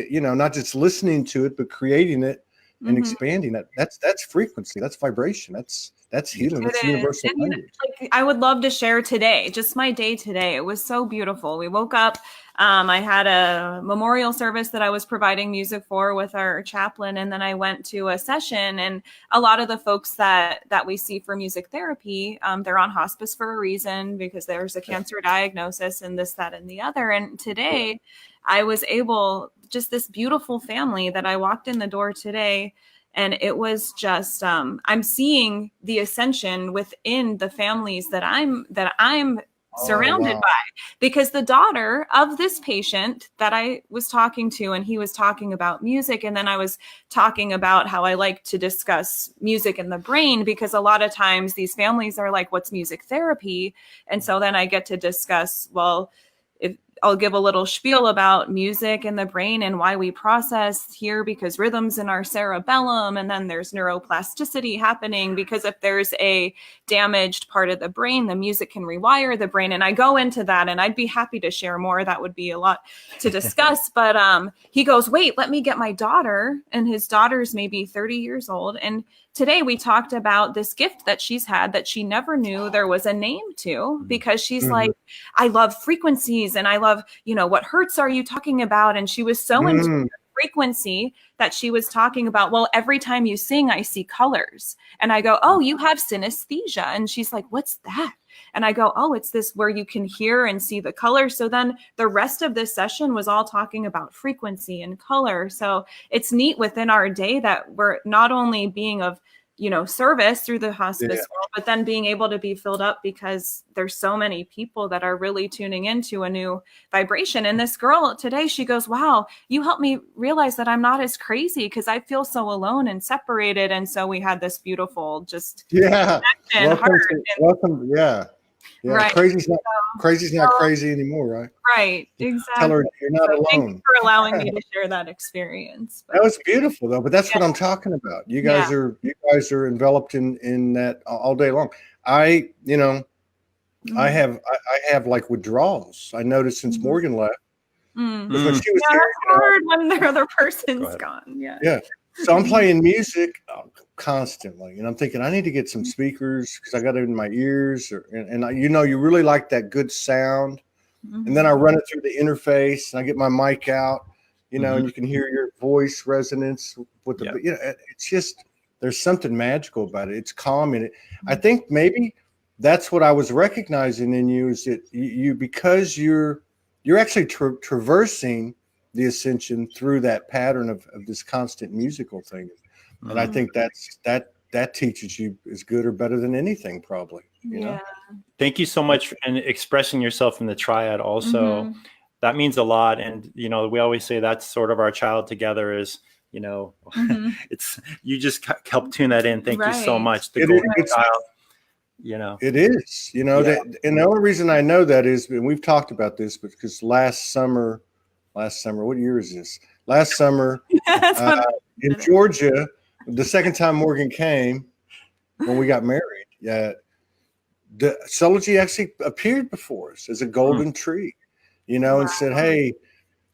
you know, not just listening to it, but creating it and expanding it. That's frequency. That's vibration. That's healing. That's universal language. Like, I would love to share today, just my day today. It was so beautiful. We woke up. I had a memorial service that I was providing music for with our chaplain. And then I went to a session, and a lot of the folks that we see for music therapy, they're on hospice for a reason, because there's a cancer diagnosis and this, that, and the other. And today I was able, just this beautiful family that I walked in the door today, and it was just, I'm seeing the ascension within the families that I'm surrounded by, because the daughter of this patient that I was talking to, and he was talking about music. And then I was talking about how I like to discuss music in the brain, because a lot of times these families are like, what's music therapy? And so then I get to discuss, well, I'll give a little spiel about music and the brain and why we process here, because rhythms in our cerebellum, and then there's neuroplasticity happening, because if there's a damaged part of the brain, the music can rewire the brain. And I go into that, and I'd be happy to share more. That would be a lot to discuss. But he goes, wait, let me get my daughter. And his daughter's maybe 30 years old. And today we talked about this gift that she's had that she never knew there was a name to, because she's like, I love frequencies, and I love, you know, what hertz are you talking about? And she was so into the frequency that she was talking about, well, every time you sing, I see colors. And I go, oh, you have synesthesia. And she's like, what's that? And I go, oh, it's this where you can hear and see the color. So then the rest of this session was all talking about frequency and color. So it's neat within our day that we're not only being of, you know, service through the hospice world, but then being able to be filled up, because there's so many people that are really tuning into a new vibration. And this girl today, she goes, wow, you helped me realize that I'm not as crazy, because I feel so alone and separated. And so we had this beautiful just welcome. Yeah, right. Crazy's not crazy anymore, right? Right, exactly. Tell her you're not alone. Thank you for allowing me to share that experience. That was beautiful, though. But that's what I'm talking about. You guys are enveloped in that all day long. I have like withdrawals. I noticed since Morgan left. When she was here, hard when the other person's gone. Yeah. So I'm playing music constantly, and I'm thinking I need to get some speakers because I got it in my ears, you really like that good sound. And then I run it through the interface, and I get my mic out, and you can hear your voice resonance with the. It's just there's something magical about it. It's calming. I think maybe that's what I was recognizing in you is that you because you're actually traversing the ascension through that pattern of this constant musical thing. And I think that teaches you as good or better than anything, probably. You know? Thank you so much. And expressing yourself in the triad also, that means a lot. And, we always say that's sort of our child together is, it's, you just helped tune that in. Thank you so much. The golden child, It is, that, and the only reason I know that is, and we've talked about this, because last summer, what year is this? Last summer in Georgia, the second time Morgan came when we got married, the Soulology actually appeared before us as a golden tree, and said, "Hey,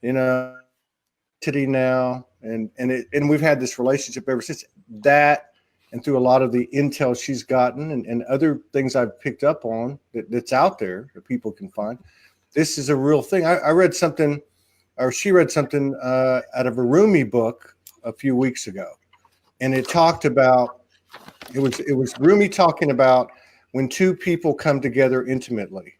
today now," and we've had this relationship ever since that, and through a lot of the intel she's gotten and other things I've picked up on that's out there that people can find. This is a real thing. I read something. Or she read something out of a Rumi book a few weeks ago, and it talked about it was Rumi talking about when two people come together intimately,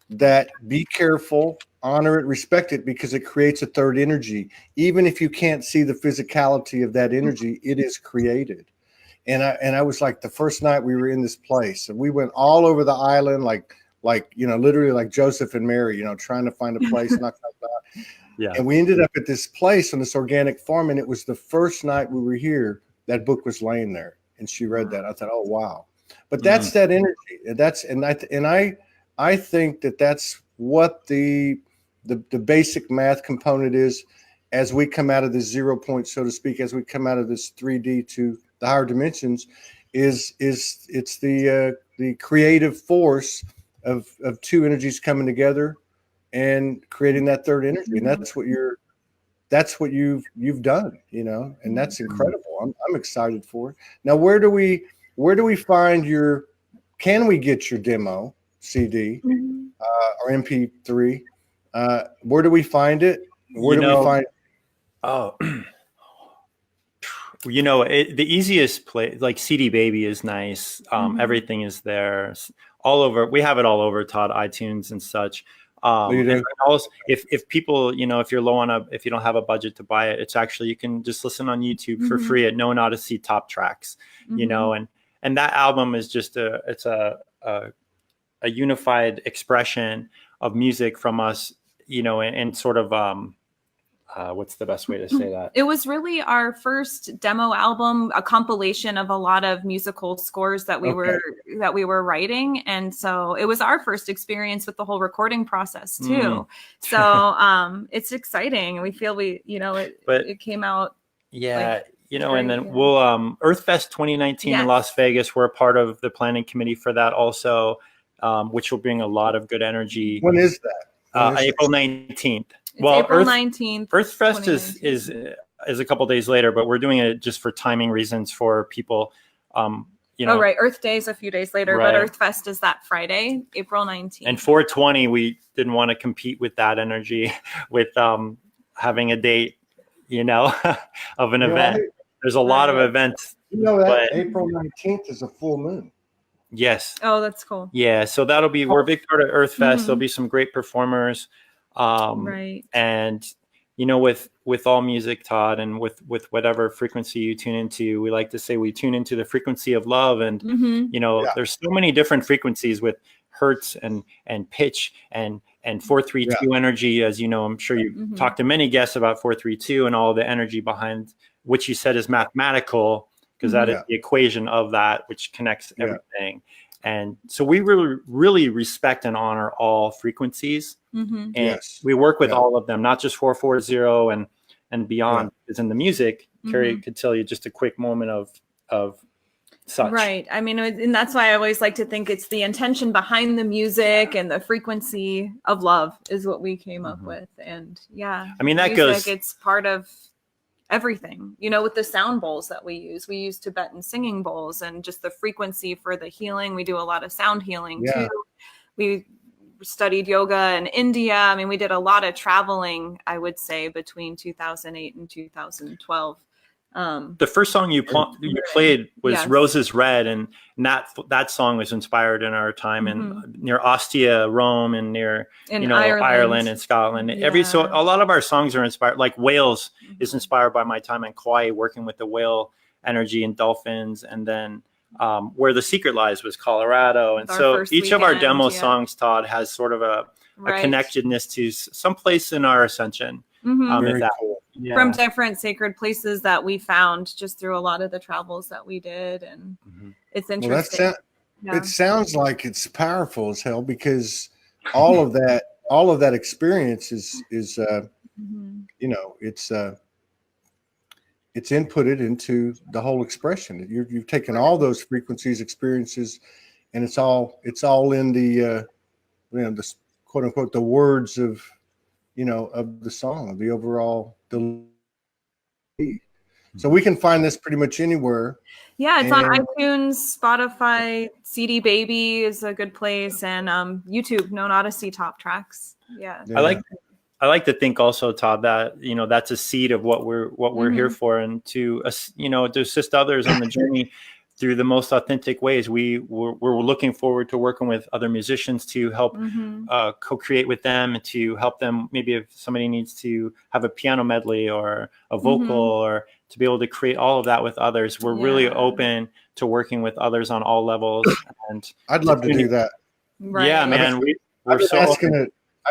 that be careful, honor it, respect it, because it creates a third energy. Even if you can't see the physicality of that energy, it is created. And I was like, the first night we were in this place, and we went all over the island, like literally like Joseph and Mary, trying to find a place. Yeah. And we ended up at this place on this organic farm, and it was the first night we were here. That book was laying there, and she read that. I thought, oh wow! But that's that energy, and I think that's what the basic math component is. As we come out of this 0 point, so to speak, as we come out of this 3D to the higher dimensions, it's the creative force of two energies coming together and creating that third energy, and that's what you've done, and that's incredible. I'm excited for it. Now, where do we find can we get your demo CD or MP3? Where do we find it? Where do we find? Oh, the easiest place, like CD Baby, is nice. Everything is there, all over. We have it all over, Todd, iTunes and such. And also, if people, if you're low if you don't have a budget to buy it, it's actually, you can just listen on YouTube for free at Known Odyssey Top Tracks, and that album is just it's a unified expression of music from us, and sort of, what's the best way to say that? It was really our first demo album, a compilation of a lot of musical scores that we were writing, and so it was our first experience with the whole recording process too. So it's exciting. We feel it came out. Yeah, and then we'll Earthfest 2019 in Las Vegas. We're a part of the planning committee for that also, which will bring a lot of good energy. When is that? April 19th. It's April 19th. Earthfest is a couple days later, but we're doing it just for timing reasons for people. Oh, right. Earth Day is a few days later, but Earthfest is that Friday, April 19th. And 420, we didn't want to compete with that energy with having a date, of an event. There's a lot of events. That April 19th is a full moon. Yes. Oh, that's cool. Yeah. So we're a big part of Earthfest. There'll be some great performers. And with all music, Todd, and with whatever frequency you tune into, we like to say we tune into the frequency of love, and there's so many different frequencies with hertz and pitch and 432 energy. As I'm sure you talked to many guests about 432 and all the energy behind, which you said is mathematical, because that is the equation of that which connects everything. And so we really, really respect and honor all frequencies. And we work with all of them, not just 440 and beyond. Because in the music, Carrie could tell you just a quick moment of such. Right. I mean, and that's why I always like to think it's the intention behind the music and the frequency of love is what we came up with. And I mean, that music, it's part of everything, you know, with the sound bowls that we use Tibetan singing bowls, and just the frequency for the healing. We do a lot of sound healing too. We studied yoga in India. I mean, we did a lot of traveling, I would say, between 2008 and 2012. The first song you played was Roses Red, and that song was inspired in our time in near Ostia, Rome, and near Ireland and Scotland. So a lot of our songs are inspired. Like Whales is inspired by my time in Kauai, working with the whale energy and dolphins, and then Where the Secret Lies was Colorado. And so each of our demo songs, Todd, has sort of a connectedness to some place in our ascension. Very cool. From different sacred places that we found just through a lot of the travels that we did. And it's interesting. Well, it sounds like it's powerful as hell, because all of that experience is you know, it's inputted into the whole expression. You've taken all those frequencies, experiences, and it's all in the you know, the quote unquote the words of, you know, of the song, of the overall delivery. So we can find this pretty much anywhere. Yeah, it's on iTunes, Spotify, CD Baby is a good place, and YouTube, known Odyssey top tracks. Yeah. I like to think also, Todd, that, you know, that's a seed of what we're here for, and to assist others on the journey through the most authentic ways. We're looking forward to working with other musicians to help co-create with them, and to help them, maybe if somebody needs to have a piano medley or a vocal, or to be able to create all of that with others. We're really open to working with others on all levels. And I'd love to do that. Right. Yeah, man. I've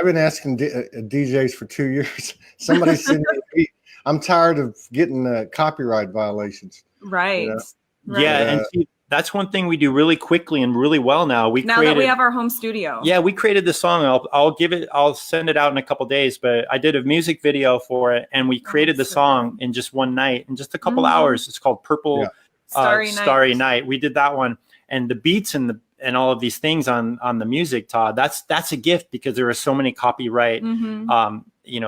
been asking DJs for 2 years. Somebody send me a beat. I'm tired of getting copyright violations. Right. You know? Right. Yeah, and that's one thing we do really quickly and really well now. That we have our home studio. Yeah, we created the song. I'll send it out in a couple days, but I did a music video for it, and we created the song in just one night, in just a couple hours. It's called Purple Starry Night. We did that one, and the beats and all of these things on the music, Todd, that's a gift, because there are so many copyright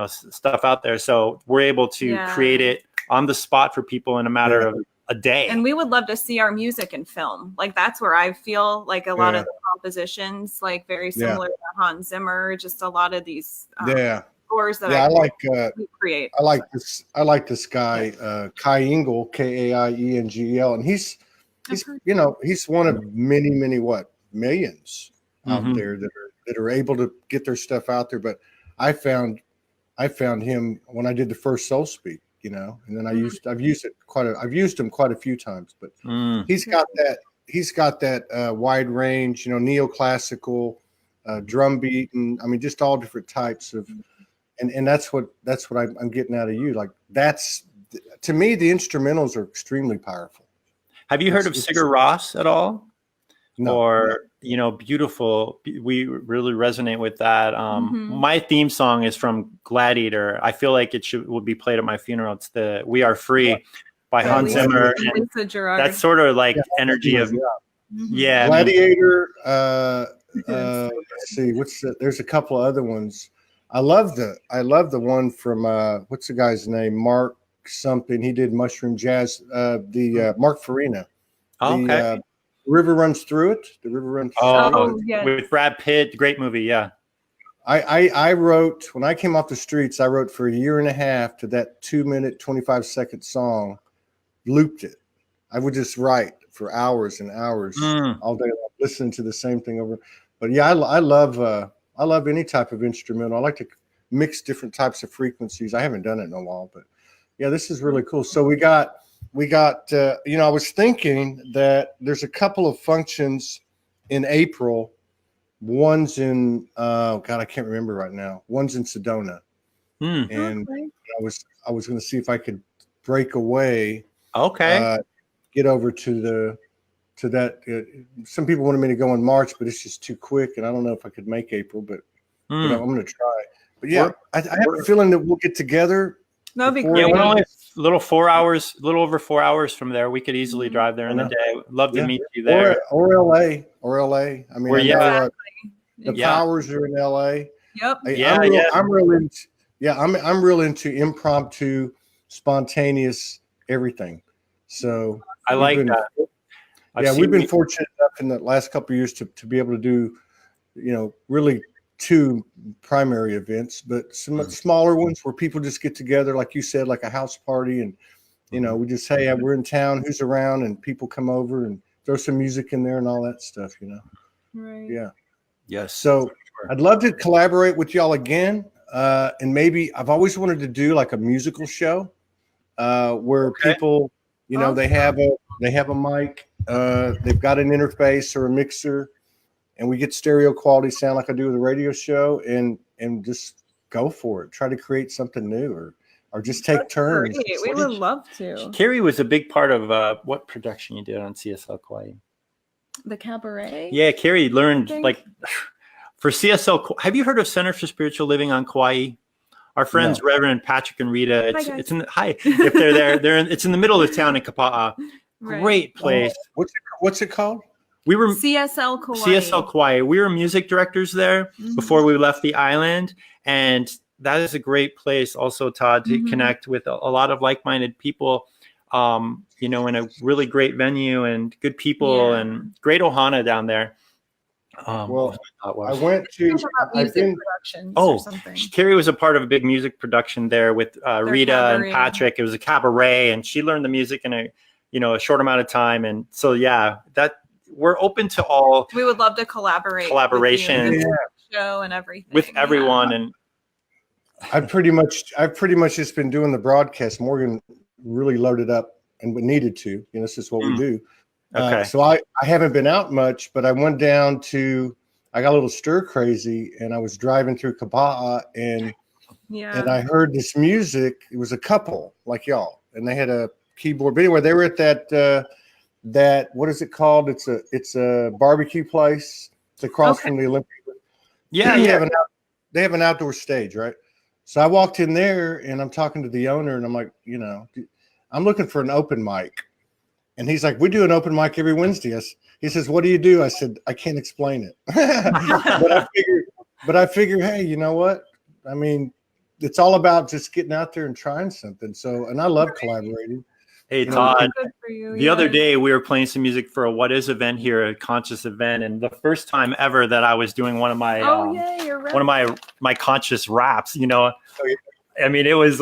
stuff out there. So we're able to create it on the spot for people in a matter of a day. And we would love to see our music in film. Like, that's where I feel like a lot of the compositions, like very similar to Hans Zimmer, just a lot of these scores that we create. I like this guy, Kai Engel, K-A-I-E-N-G-E-L, and he's one of many millions out there that are able to get their stuff out there. But I found him when I did the first Soul Speak, you know, and then I've used him quite a few times. But he's got that wide range, you know, neoclassical, drum beat, and I mean just all different types of, and that's what I'm getting out of you. Like, that's, to me, the instrumentals are extremely powerful. Have you heard of Sigur Rós at all? No. Or, you know, beautiful. We really resonate with that. My theme song is from Gladiator. I feel like it would be played at my funeral. It's the We Are Free by Hans Zimmer. And that's sort of like energy of Gladiator. Let's see, there's a couple of other ones. I love the one from what's the guy's name? Mark something. He did Mushroom Jazz. Mark Farina. Okay. River Runs Through It. The River Runs. With Brad Pitt. Great movie. Yeah. I wrote, when I came off the streets, I wrote for a year and a half to that 2-minute, 25-second song. Looped it. I would just write for hours and hours all day long, listening to the same thing over. But yeah, I love any type of instrumental. I like to mix different types of frequencies. I haven't done it in a while, but yeah, this is really cool. So we got I was thinking that there's a couple of functions in April. One's in I can't remember right now. One's in Sedona, and I was going to see if I could break away. Okay. Get over to that. Some people wanted me to go in March, but it's just too quick, and I don't know if I could make April. But I'm going to try. But yeah, I have a feeling that we'll get together. That'd be great. Yeah, we're only a little over 4 hours from there. We could easily drive there in the day. Love to meet you there. Or LA. I mean, the Powers are in LA. Yep. I'm real into impromptu spontaneous everything. So I like that. We've been fortunate enough in the last couple of years to be able to do, really 2 primary events, but some smaller ones where people just get together, like you said, like a house party, and we just say, hey, we're in town, who's around, and people come over and throw some music in there and all that stuff. Right. Yeah. Yes. So I'd love to collaborate with y'all again, and maybe I've always wanted to do like a musical show where people, they have a mic, they've got an interface or a mixer, and we get stereo quality sound like I do with a radio show, and just go for it. Try to create something new, or just take turns. Great. We would love to. Carrie was a big part of what production you did on CSL Kauai. The cabaret. Yeah, Carrie learned for CSL. Have you heard of Center for Spiritual Living on Kauai? Our friends Reverend Patrick and Rita. It's if they're there, it's in the middle of town in Kapa'a. Great place. What's it called? We were CSL Kauai. CSL Kauai. We were music directors there before we left the island, and that is a great place also, Todd, to connect with a lot of like-minded people, in a really great venue and good people and great ohana down there. I went to music productions. Oh, or something. Carrie was a part of a big music production there with Rita cabaret. and Patrick. It was a cabaret, and she learned the music in a short amount of time. And so, that we're open to all. We would love to collaboration with you, show and everything with everyone. And I've pretty much just been doing the broadcast. Morgan really loaded up and needed to. This is what we do. Okay. So I haven't been out much, but I went down I got a little stir crazy, and I was driving through Kapa'a, and I heard this music. It was a couple like y'all, and they had a keyboard. But anyway, they were at that what is it called? It's a barbecue place. It's across from the Olympic. Yeah, they have an outdoor stage, right? So I walked in there, and I'm talking to the owner, and I'm like, I'm looking for an open mic. And he's like, we do an open mic every Wednesday. He says, what do you do? I said, I can't explain it. but I figured, hey, you know what? I mean, it's all about just getting out there and trying something. So, and I love collaborating. Hey, Todd, the other day we were playing some music for a What Is event here, a conscious event. And the first time ever that I was doing one of my my conscious raps, I mean, it was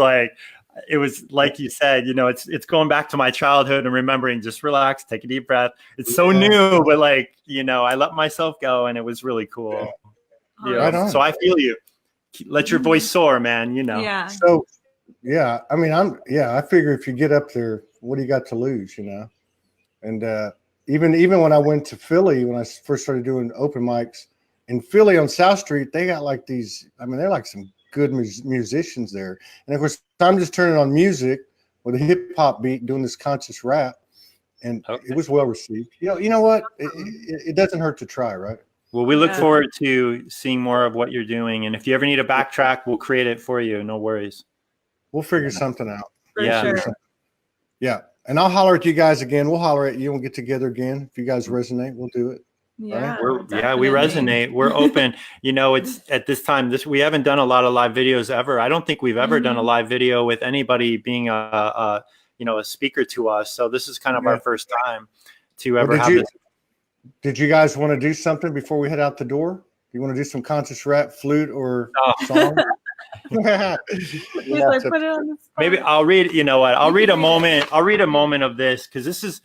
like you said, it's going back to my childhood and remembering, just relax, take a deep breath. It's so new, but I let myself go, and it was really cool. So I feel you. Let your voice soar, man. Yeah. So, I mean, I figure if you get up there, what do you got to lose, And even when I went to Philly, when I first started doing open mics in Philly on South Street, they got like these. I mean, they're like some good musicians there, and of course I'm just turning on music with a hip hop beat, doing this conscious rap, and it was well received. You know what? It doesn't hurt to try, right? Well, we look forward to seeing more of what you're doing, and if you ever need a backtrack, we'll create it for you. No worries. We'll figure something out. For sure. Yeah, and I'll holler at you guys again. We'll holler at you and we'll get together again. If you guys resonate, we'll do it. Yeah, right? We resonate. We're open. It's at this time. We haven't done a lot of live videos ever. I don't think we've ever done a live video with anybody being a speaker to us. So this is kind of our first time to ever have this. Did you guys want to do something before we head out the door? Do you want to do some conscious rap, flute, or song? Maybe I'll read. You know what? I'll read a moment. I'll read a moment of this, because this is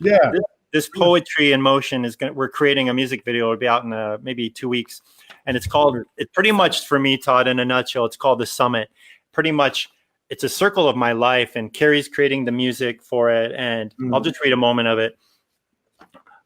this poetry in motion is going. We're creating a music video. It'll be out in maybe 2 weeks, and it's called. It's pretty much, for me, Todd, in a nutshell, it's called The Summit. Pretty much, it's a circle of my life, and Carrie's creating the music for it. And I'll just read a moment of it.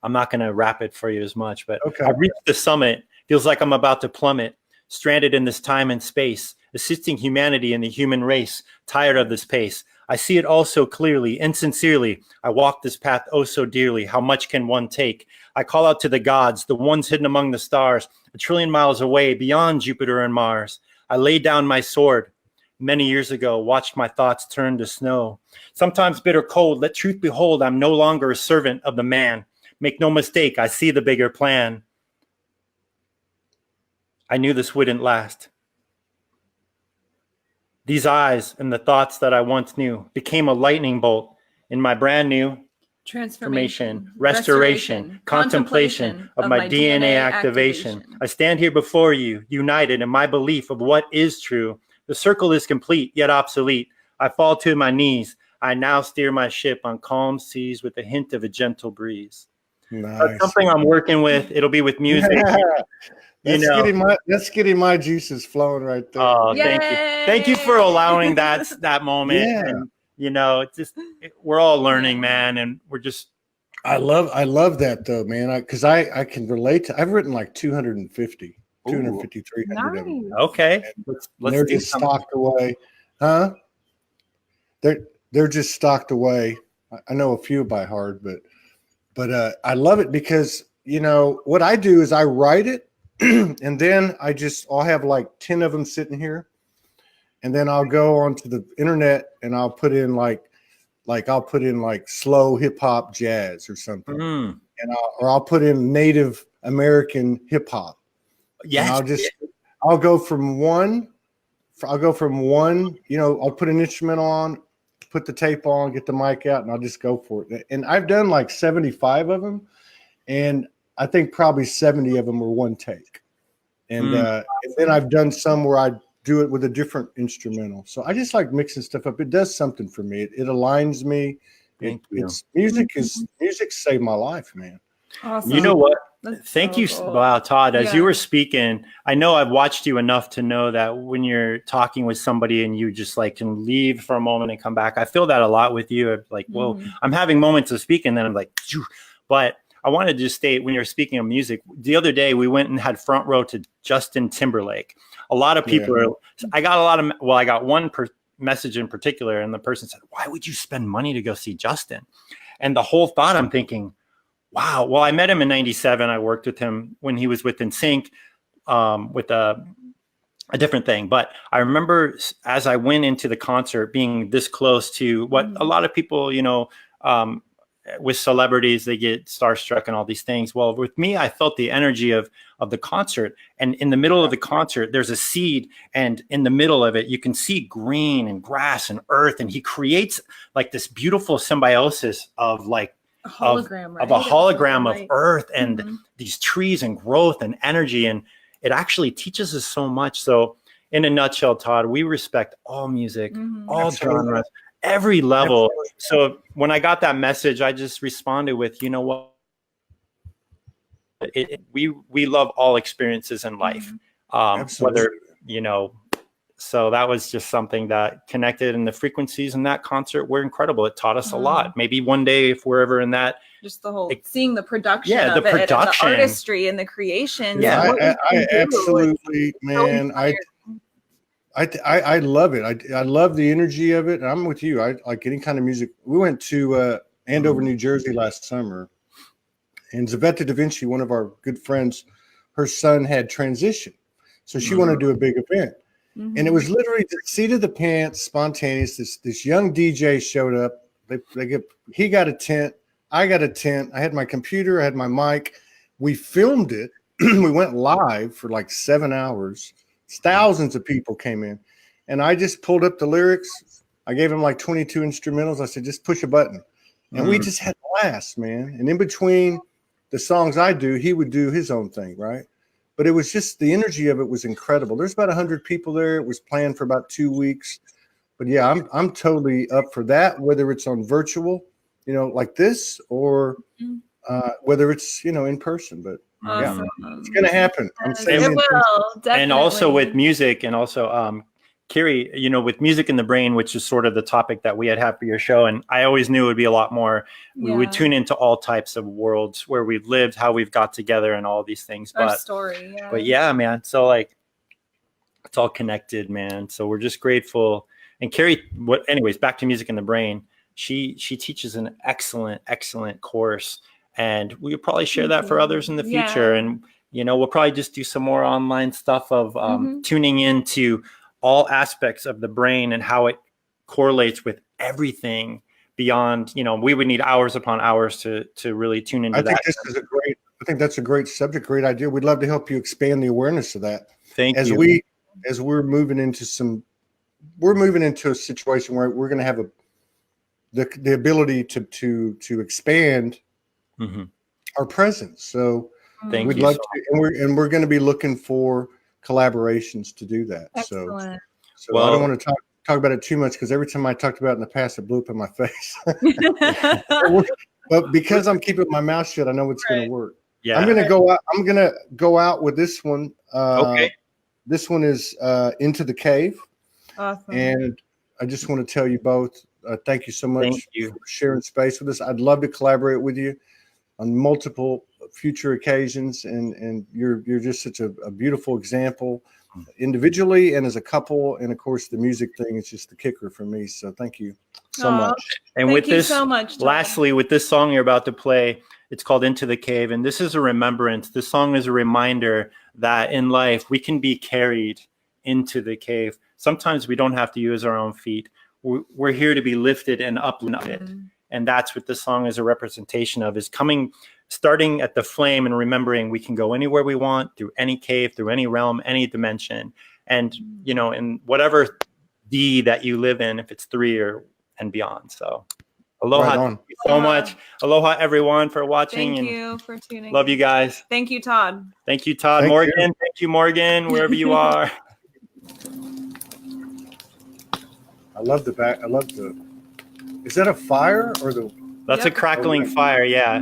I'm not going to rap it for you as much, but I've reached the summit. Feels like I'm about to plummet, stranded in this time and space, assisting humanity and the human race, tired of this pace. I see it all so clearly and sincerely. I walk this path oh so dearly. How much can one take? I call out to the gods, the ones hidden among the stars, 1 trillion miles away, beyond Jupiter and Mars. I laid down my sword many years ago, watched my thoughts turn to snow. Sometimes bitter cold, let truth behold, I'm no longer a servant of the man. Make no mistake, I see the bigger plan. I knew this wouldn't last. These eyes and the thoughts that I once knew became a lightning bolt in my brand new transformation, restoration, contemplation of my DNA activation. I stand here before you, united in my belief of what is true. The circle is complete, yet obsolete. I fall to my knees. I now steer my ship on calm seas with a hint of a gentle breeze. Nice. That's something I'm working with. It'll be with music. That's getting my juices flowing right there. Oh, thank you. Thank you for allowing that moment. Yeah. And, we're all learning, man. And we're just. I love that though, man. Because I can relate to, I've written like 250, 300 of them. Okay. Let's they're just stocked away. Huh? They're just stocked away. I know a few by heart, but I love it because, what I do is I write it and then I'll have like 10 of them sitting here. And then I'll go onto the internet and I'll put in like slow hip hop jazz or something. And I'll put in Native American hip hop. Yes. I'll go from one, I'll put an instrumental on, put the tape on, get the mic out, and I'll just go for it. And I've done like 75 of them, and I think probably 70 of them were one take. And then I've done some where I do it with a different instrumental. So I just like mixing stuff up. It does something for me. It aligns me. Music saved my life, man. Awesome. You know what? Thank you. Cool. Wow, Todd, as you were speaking, I know I've watched you enough to know that when you're talking with somebody and you just like can leave for a moment and come back, I feel that a lot with you. I'm like, whoa, I'm having moments of speaking, then I'm like, phew. But I wanted to state when you're speaking of music, the other day we went and had front row to Justin Timberlake. A lot of people I got one message in particular, and the person said, why would you spend money to go see Justin? And the whole thought, I'm thinking, wow. Well, I met him in 97. I worked with him when he was with NSYNC with a different thing. But I remember as I went into the concert being this close to what a lot of people, with celebrities, they get starstruck and all these things. Well, with me, I felt the energy of the concert. And in the middle of the concert, there's a seed. And in the middle of it, you can see green and grass and earth. And he creates like this beautiful symbiosis of like, a hologram, of a hologram of earth and these trees and growth and energy. And it actually teaches us so much. So in a nutshell, Todd, we respect all music, all genres, every level. So when I got that message, I just responded with, you know what? We love all experiences in life, whether, so that was just something that connected, and the frequencies in that concert were incredible. It taught us a lot. Maybe one day, if we're ever in that, just the whole seeing the production, the of it, production, and the artistry, and the creation. Yeah, I absolutely, man. I love it. I love the energy of it. I'm with you. I like any kind of music. We went to Andover, New Jersey last summer, and Zavetta Da Vinci, one of our good friends, her son had transition, so she wanted to do a big event. And it was literally the seat of the pants, spontaneous. This young DJ showed up. He got a tent. I got a tent. I had my computer. I had my mic. We filmed it. We went live for like 7 hours. Thousands of people came in. And I just pulled up the lyrics. I gave him like 22 instrumentals. I said, just push a button. And we just had a blast, man. And in between the songs I do, he would do his own thing, right? But it was just the energy of it was incredible. There's about 100 people there. It was planned for about 2 weeks. But yeah, I'm totally up for that, whether it's on virtual, like this, or whether it's, in person. But yeah, it's going to happen. I'm saying it will, definitely. And also with music, and also Carrie, with music in the brain, which is sort of the topic that we had for your show. And I always knew it would be a lot more. We would tune into all types of worlds where we've lived, how we've got together, and all these things. Our story. Yeah. But yeah, man. So like, it's all connected, man. So we're just grateful. And Carrie, anyways, back to music in the brain. She teaches an excellent course, and we'll probably share that for others in the future. And, we'll probably just do some more online stuff of tuning into all aspects of the brain and how it correlates with everything beyond, we would need hours upon hours to really tune into that. I think that's a great subject, great idea. We'd love to help you expand the awareness of that. Thank you. As we're moving into some we're moving into a situation where we're going to have the ability to expand our presence. So Thank we'd you love so to, and we're going to be looking for collaborations to do that. Excellent. So I don't want to talk about it too much, because every time I talked about it in the past, it blew up in my face. But because I'm keeping my mouth shut, I know it's going to work. Yeah. I'm going to go out with this one. Okay. This one is Into the Cave. Awesome. And I just want to tell you both, thank you so much for sharing space with us. I'd love to collaborate with you on multiple future occasions. And you're just such a beautiful example individually and as a couple. And of course, the music thing is just the kicker for me. So thank you so much. And thank with you this, so much, Todd. lastly, with this song you're about to play, it's called Into the Cave. And this is a remembrance. This song is a reminder that in life we can be carried into the cave. Sometimes we don't have to use our own feet. We're here to be lifted and uplifted. And that's what this song is a representation of, is starting at the flame and remembering we can go anywhere we want, through any cave, through any realm, any dimension. And, you know, in whatever D that you live in, if it's 3 and beyond. So aloha. Right on. Thank you so much. Aloha, everyone, for watching. Thank you for tuning Love in. you guys. Thank you, Todd. Thank you, Todd. Thank Morgan. you. Thank you, Morgan, wherever you are. I love is that a fire or the? That's a crackling fire. Yeah.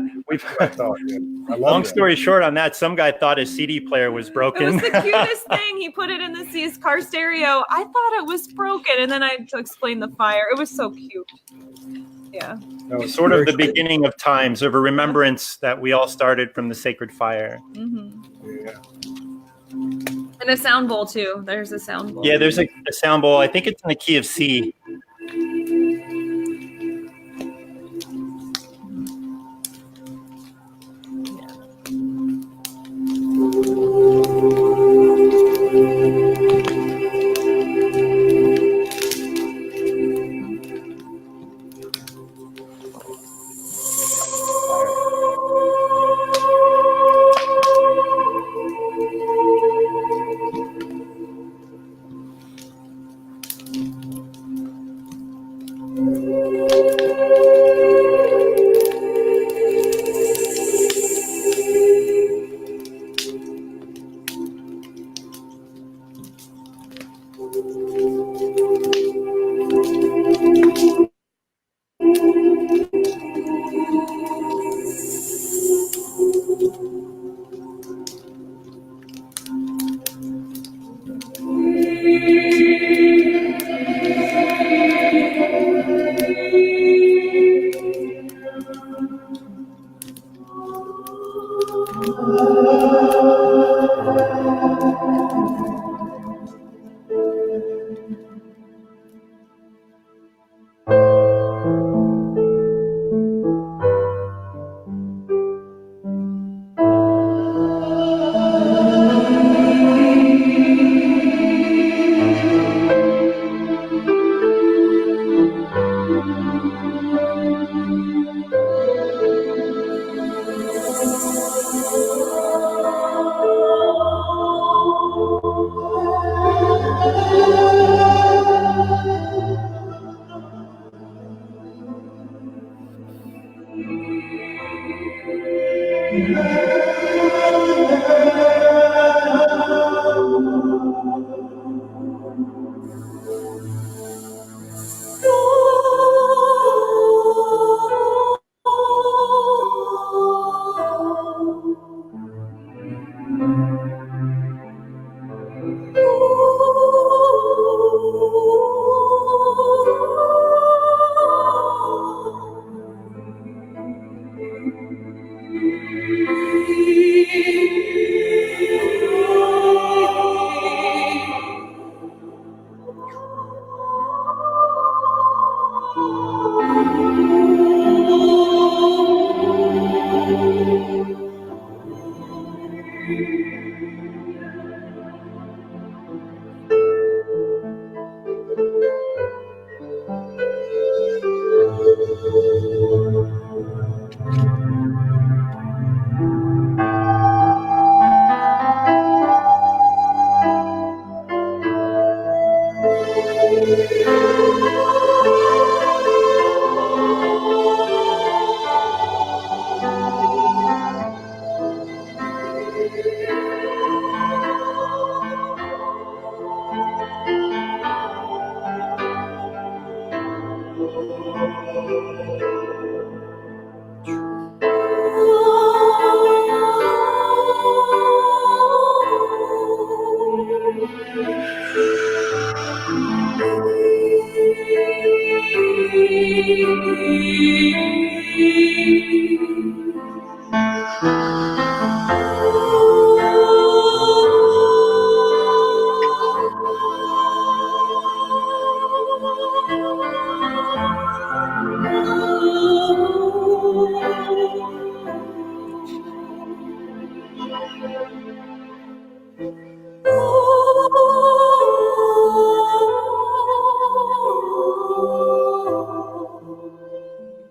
I thought, yeah. I love Long that. story short on that, some guy thought his CD player was It broken. was the cutest thing. He put it in his car stereo. I thought it was broken, and then I had to explain the fire. It was so cute. Yeah. No, it's Sort of very the cool. beginning of times, of a remembrance that we all started from the sacred fire. Yeah. And a sound bowl too. There's a sound bowl. Yeah, there's a sound bowl. I think it's in the key of C.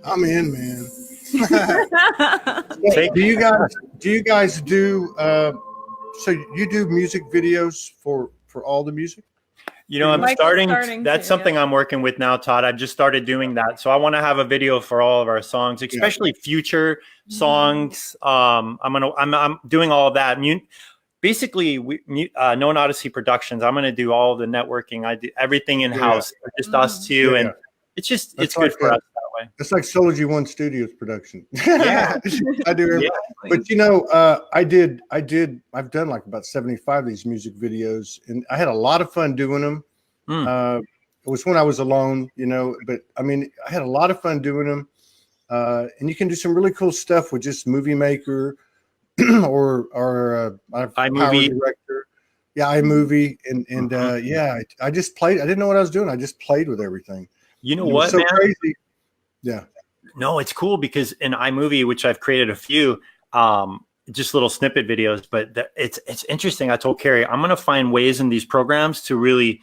I'm in, man. Do you guys do so you do music videos for all the music? You know, I'm Mike's starting that's to, something yeah. I'm working with now, Todd. I've just started doing that. So I want to have a video for all of our songs, especially future songs. I'm doing all of that. Basically, Known Odyssey Productions. I'm going to do all the networking. I do everything in house, just us two, and it's just it's good for us that way. It's like Solar G1 Studios production. Yeah, I do everything. yeah. But you know, I've done like about 75 of these music videos, and I had a lot of fun doing them. It was when I was alone, you know, but I mean, I had a lot of fun doing them. And you can do some really cool stuff with just Movie Maker or iMovie director. Yeah, iMovie. And I just played. I didn't know what I was doing. I just played with everything. You know it what, was so man? crazy. Yeah. No, it's cool because in iMovie, which I've created a few, just little snippet videos, but it's interesting. I told Carrie, I'm going to find ways in these programs to really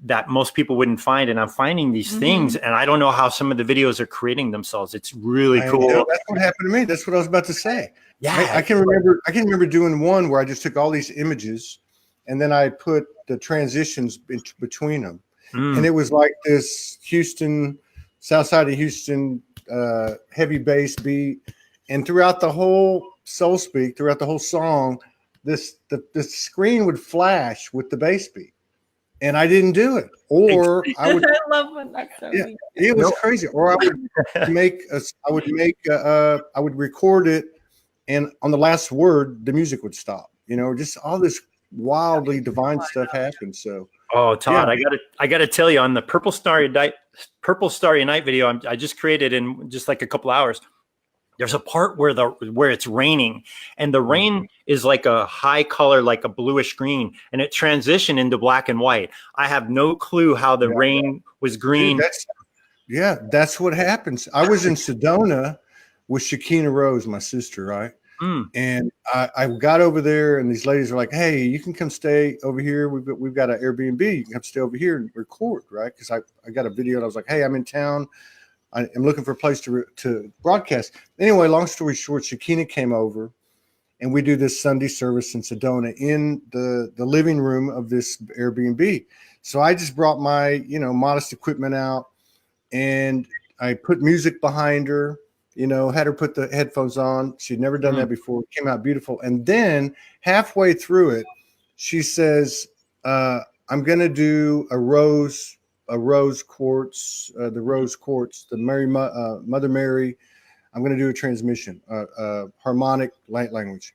that most people wouldn't find. And I'm finding these things, and I don't know how some of the videos are creating themselves. It's really cool. Know, that's what happened to me. That's what I was about to say. Yeah. I can remember doing one where I just took all these images and then I put the transitions between them. And it was like this south side of Houston, heavy bass beat. And throughout the whole SOULSPEAK, throughout the whole song, the screen would flash with the bass beat. And I didn't do it. Or I would I love when that's so neat. it was crazy. Or I would record it, and on the last word, the music would stop. You know, just all this wildly divine stuff happened. So oh, Todd, I gotta tell you, on the Purple Starry Night video I just created in just like a couple hours, there's a part where it's raining, and the rain is like a high color, like a bluish green, and it transitioned into black and white. I have no clue how the rain was green. Dude, that's what happens. I was in Sedona with Shakina Rose, my sister, right? And I got over there, and these ladies are like, "Hey, you can come stay over here. We've got an Airbnb. You can come stay over here and record, right?" Because I got a video, and I was like, "Hey, I'm in town. I'm looking for a place to broadcast." Anyway, long story short, Shakina came over, and we do this Sunday service in Sedona in the living room of this Airbnb. So I just brought my modest equipment out, and I put music behind her. Had her put the headphones on. She'd never done that before. It came out beautiful. And then halfway through it, she says, "I'm going to do a rose quartz, the Mother Mary. I'm going to do a transmission, harmonic light language."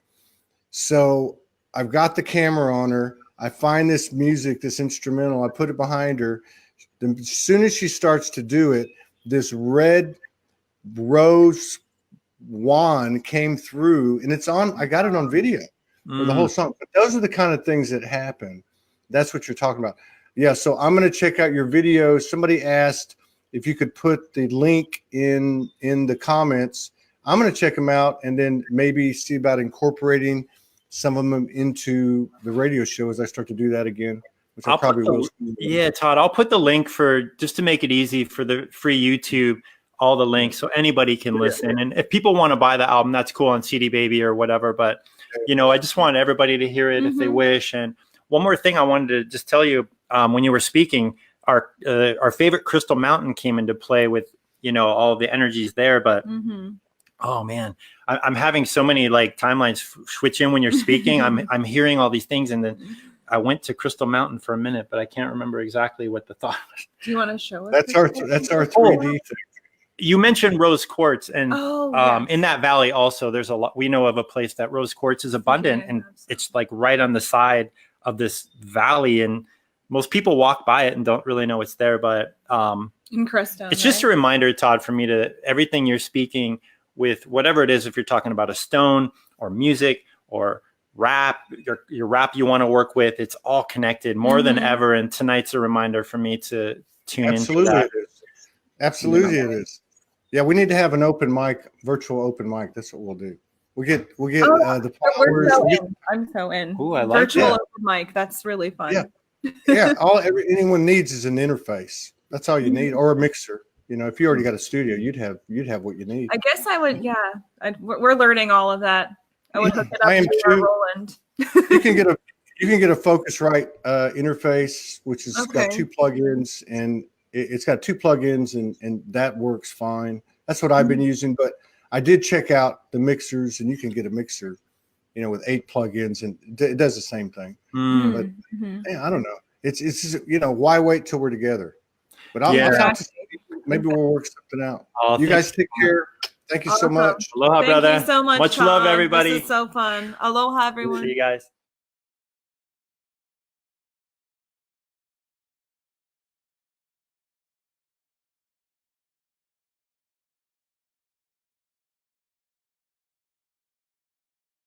So I've got the camera on her. I find this music, this instrumental. I put it behind her. As soon as she starts to do it, this red rose wand came through, and it's on. I got it on video for the whole song. But those are the kind of things that happen. That's what you're talking about. Yeah. So I'm going to check out your video. Somebody asked if you could put the link in the comments. I'm going to check them out, and then maybe see about incorporating some of them into the radio show as I start to do that again. Which I probably will. Yeah, Todd, I'll put the link just to make it easy for the free YouTube, all the links, so anybody can listen. And if people want to buy the album, that's cool on CD Baby or whatever. But, I just want everybody to hear it if they wish. And one more thing I wanted to just tell you, when you were speaking, our favorite Crystal Mountain came into play with, all the energies there. But, oh man, I'm having so many like timelines switch in when you're speaking. I'm hearing all these things. And then I went to Crystal Mountain for a minute, but I can't remember exactly what the thought was. Do you want to show us? That's our 3D thing. You mentioned rose quartz, and in that valley also, there's a lot. We know of a place that rose quartz is abundant, and it's like right on the side of this valley. And most people walk by it and don't really know it's there, but In Crestone, it's just a reminder, Todd, for me to everything you're speaking with, whatever it is, if you're talking about a stone or music or rap, your rap you want to work with, it's all connected more than ever. And tonight's a reminder for me to tune into that. It is. Absolutely, it is. Yeah, we need to have an open mic, virtual open mic. That's what we'll do. We'll get the We're followers. so in. I'm so in. Ooh, I like virtual that. open mic. That's really fun. Yeah. Yeah, anyone needs is an interface. That's all you need, or a mixer. You know, if you already got a studio, you'd have what you need. I guess I would. Yeah, we're learning all of that. I would hook it up I am to our too. Roland. You can get a Focusrite interface, which has got 2 plugins, and it's got 2 plugins, and that works fine. That's what I've been using, but I did check out the mixers, and you can get a mixer, you know, with 8 plugins, and it does the same thing. But I don't know. It's just, you know, why wait till we're together? But maybe we'll work something out. You guys take care. Thank you so much. Aloha, brother. Thank you so much. Much Tom. love, everybody. This is so fun. Aloha, everyone. See you guys.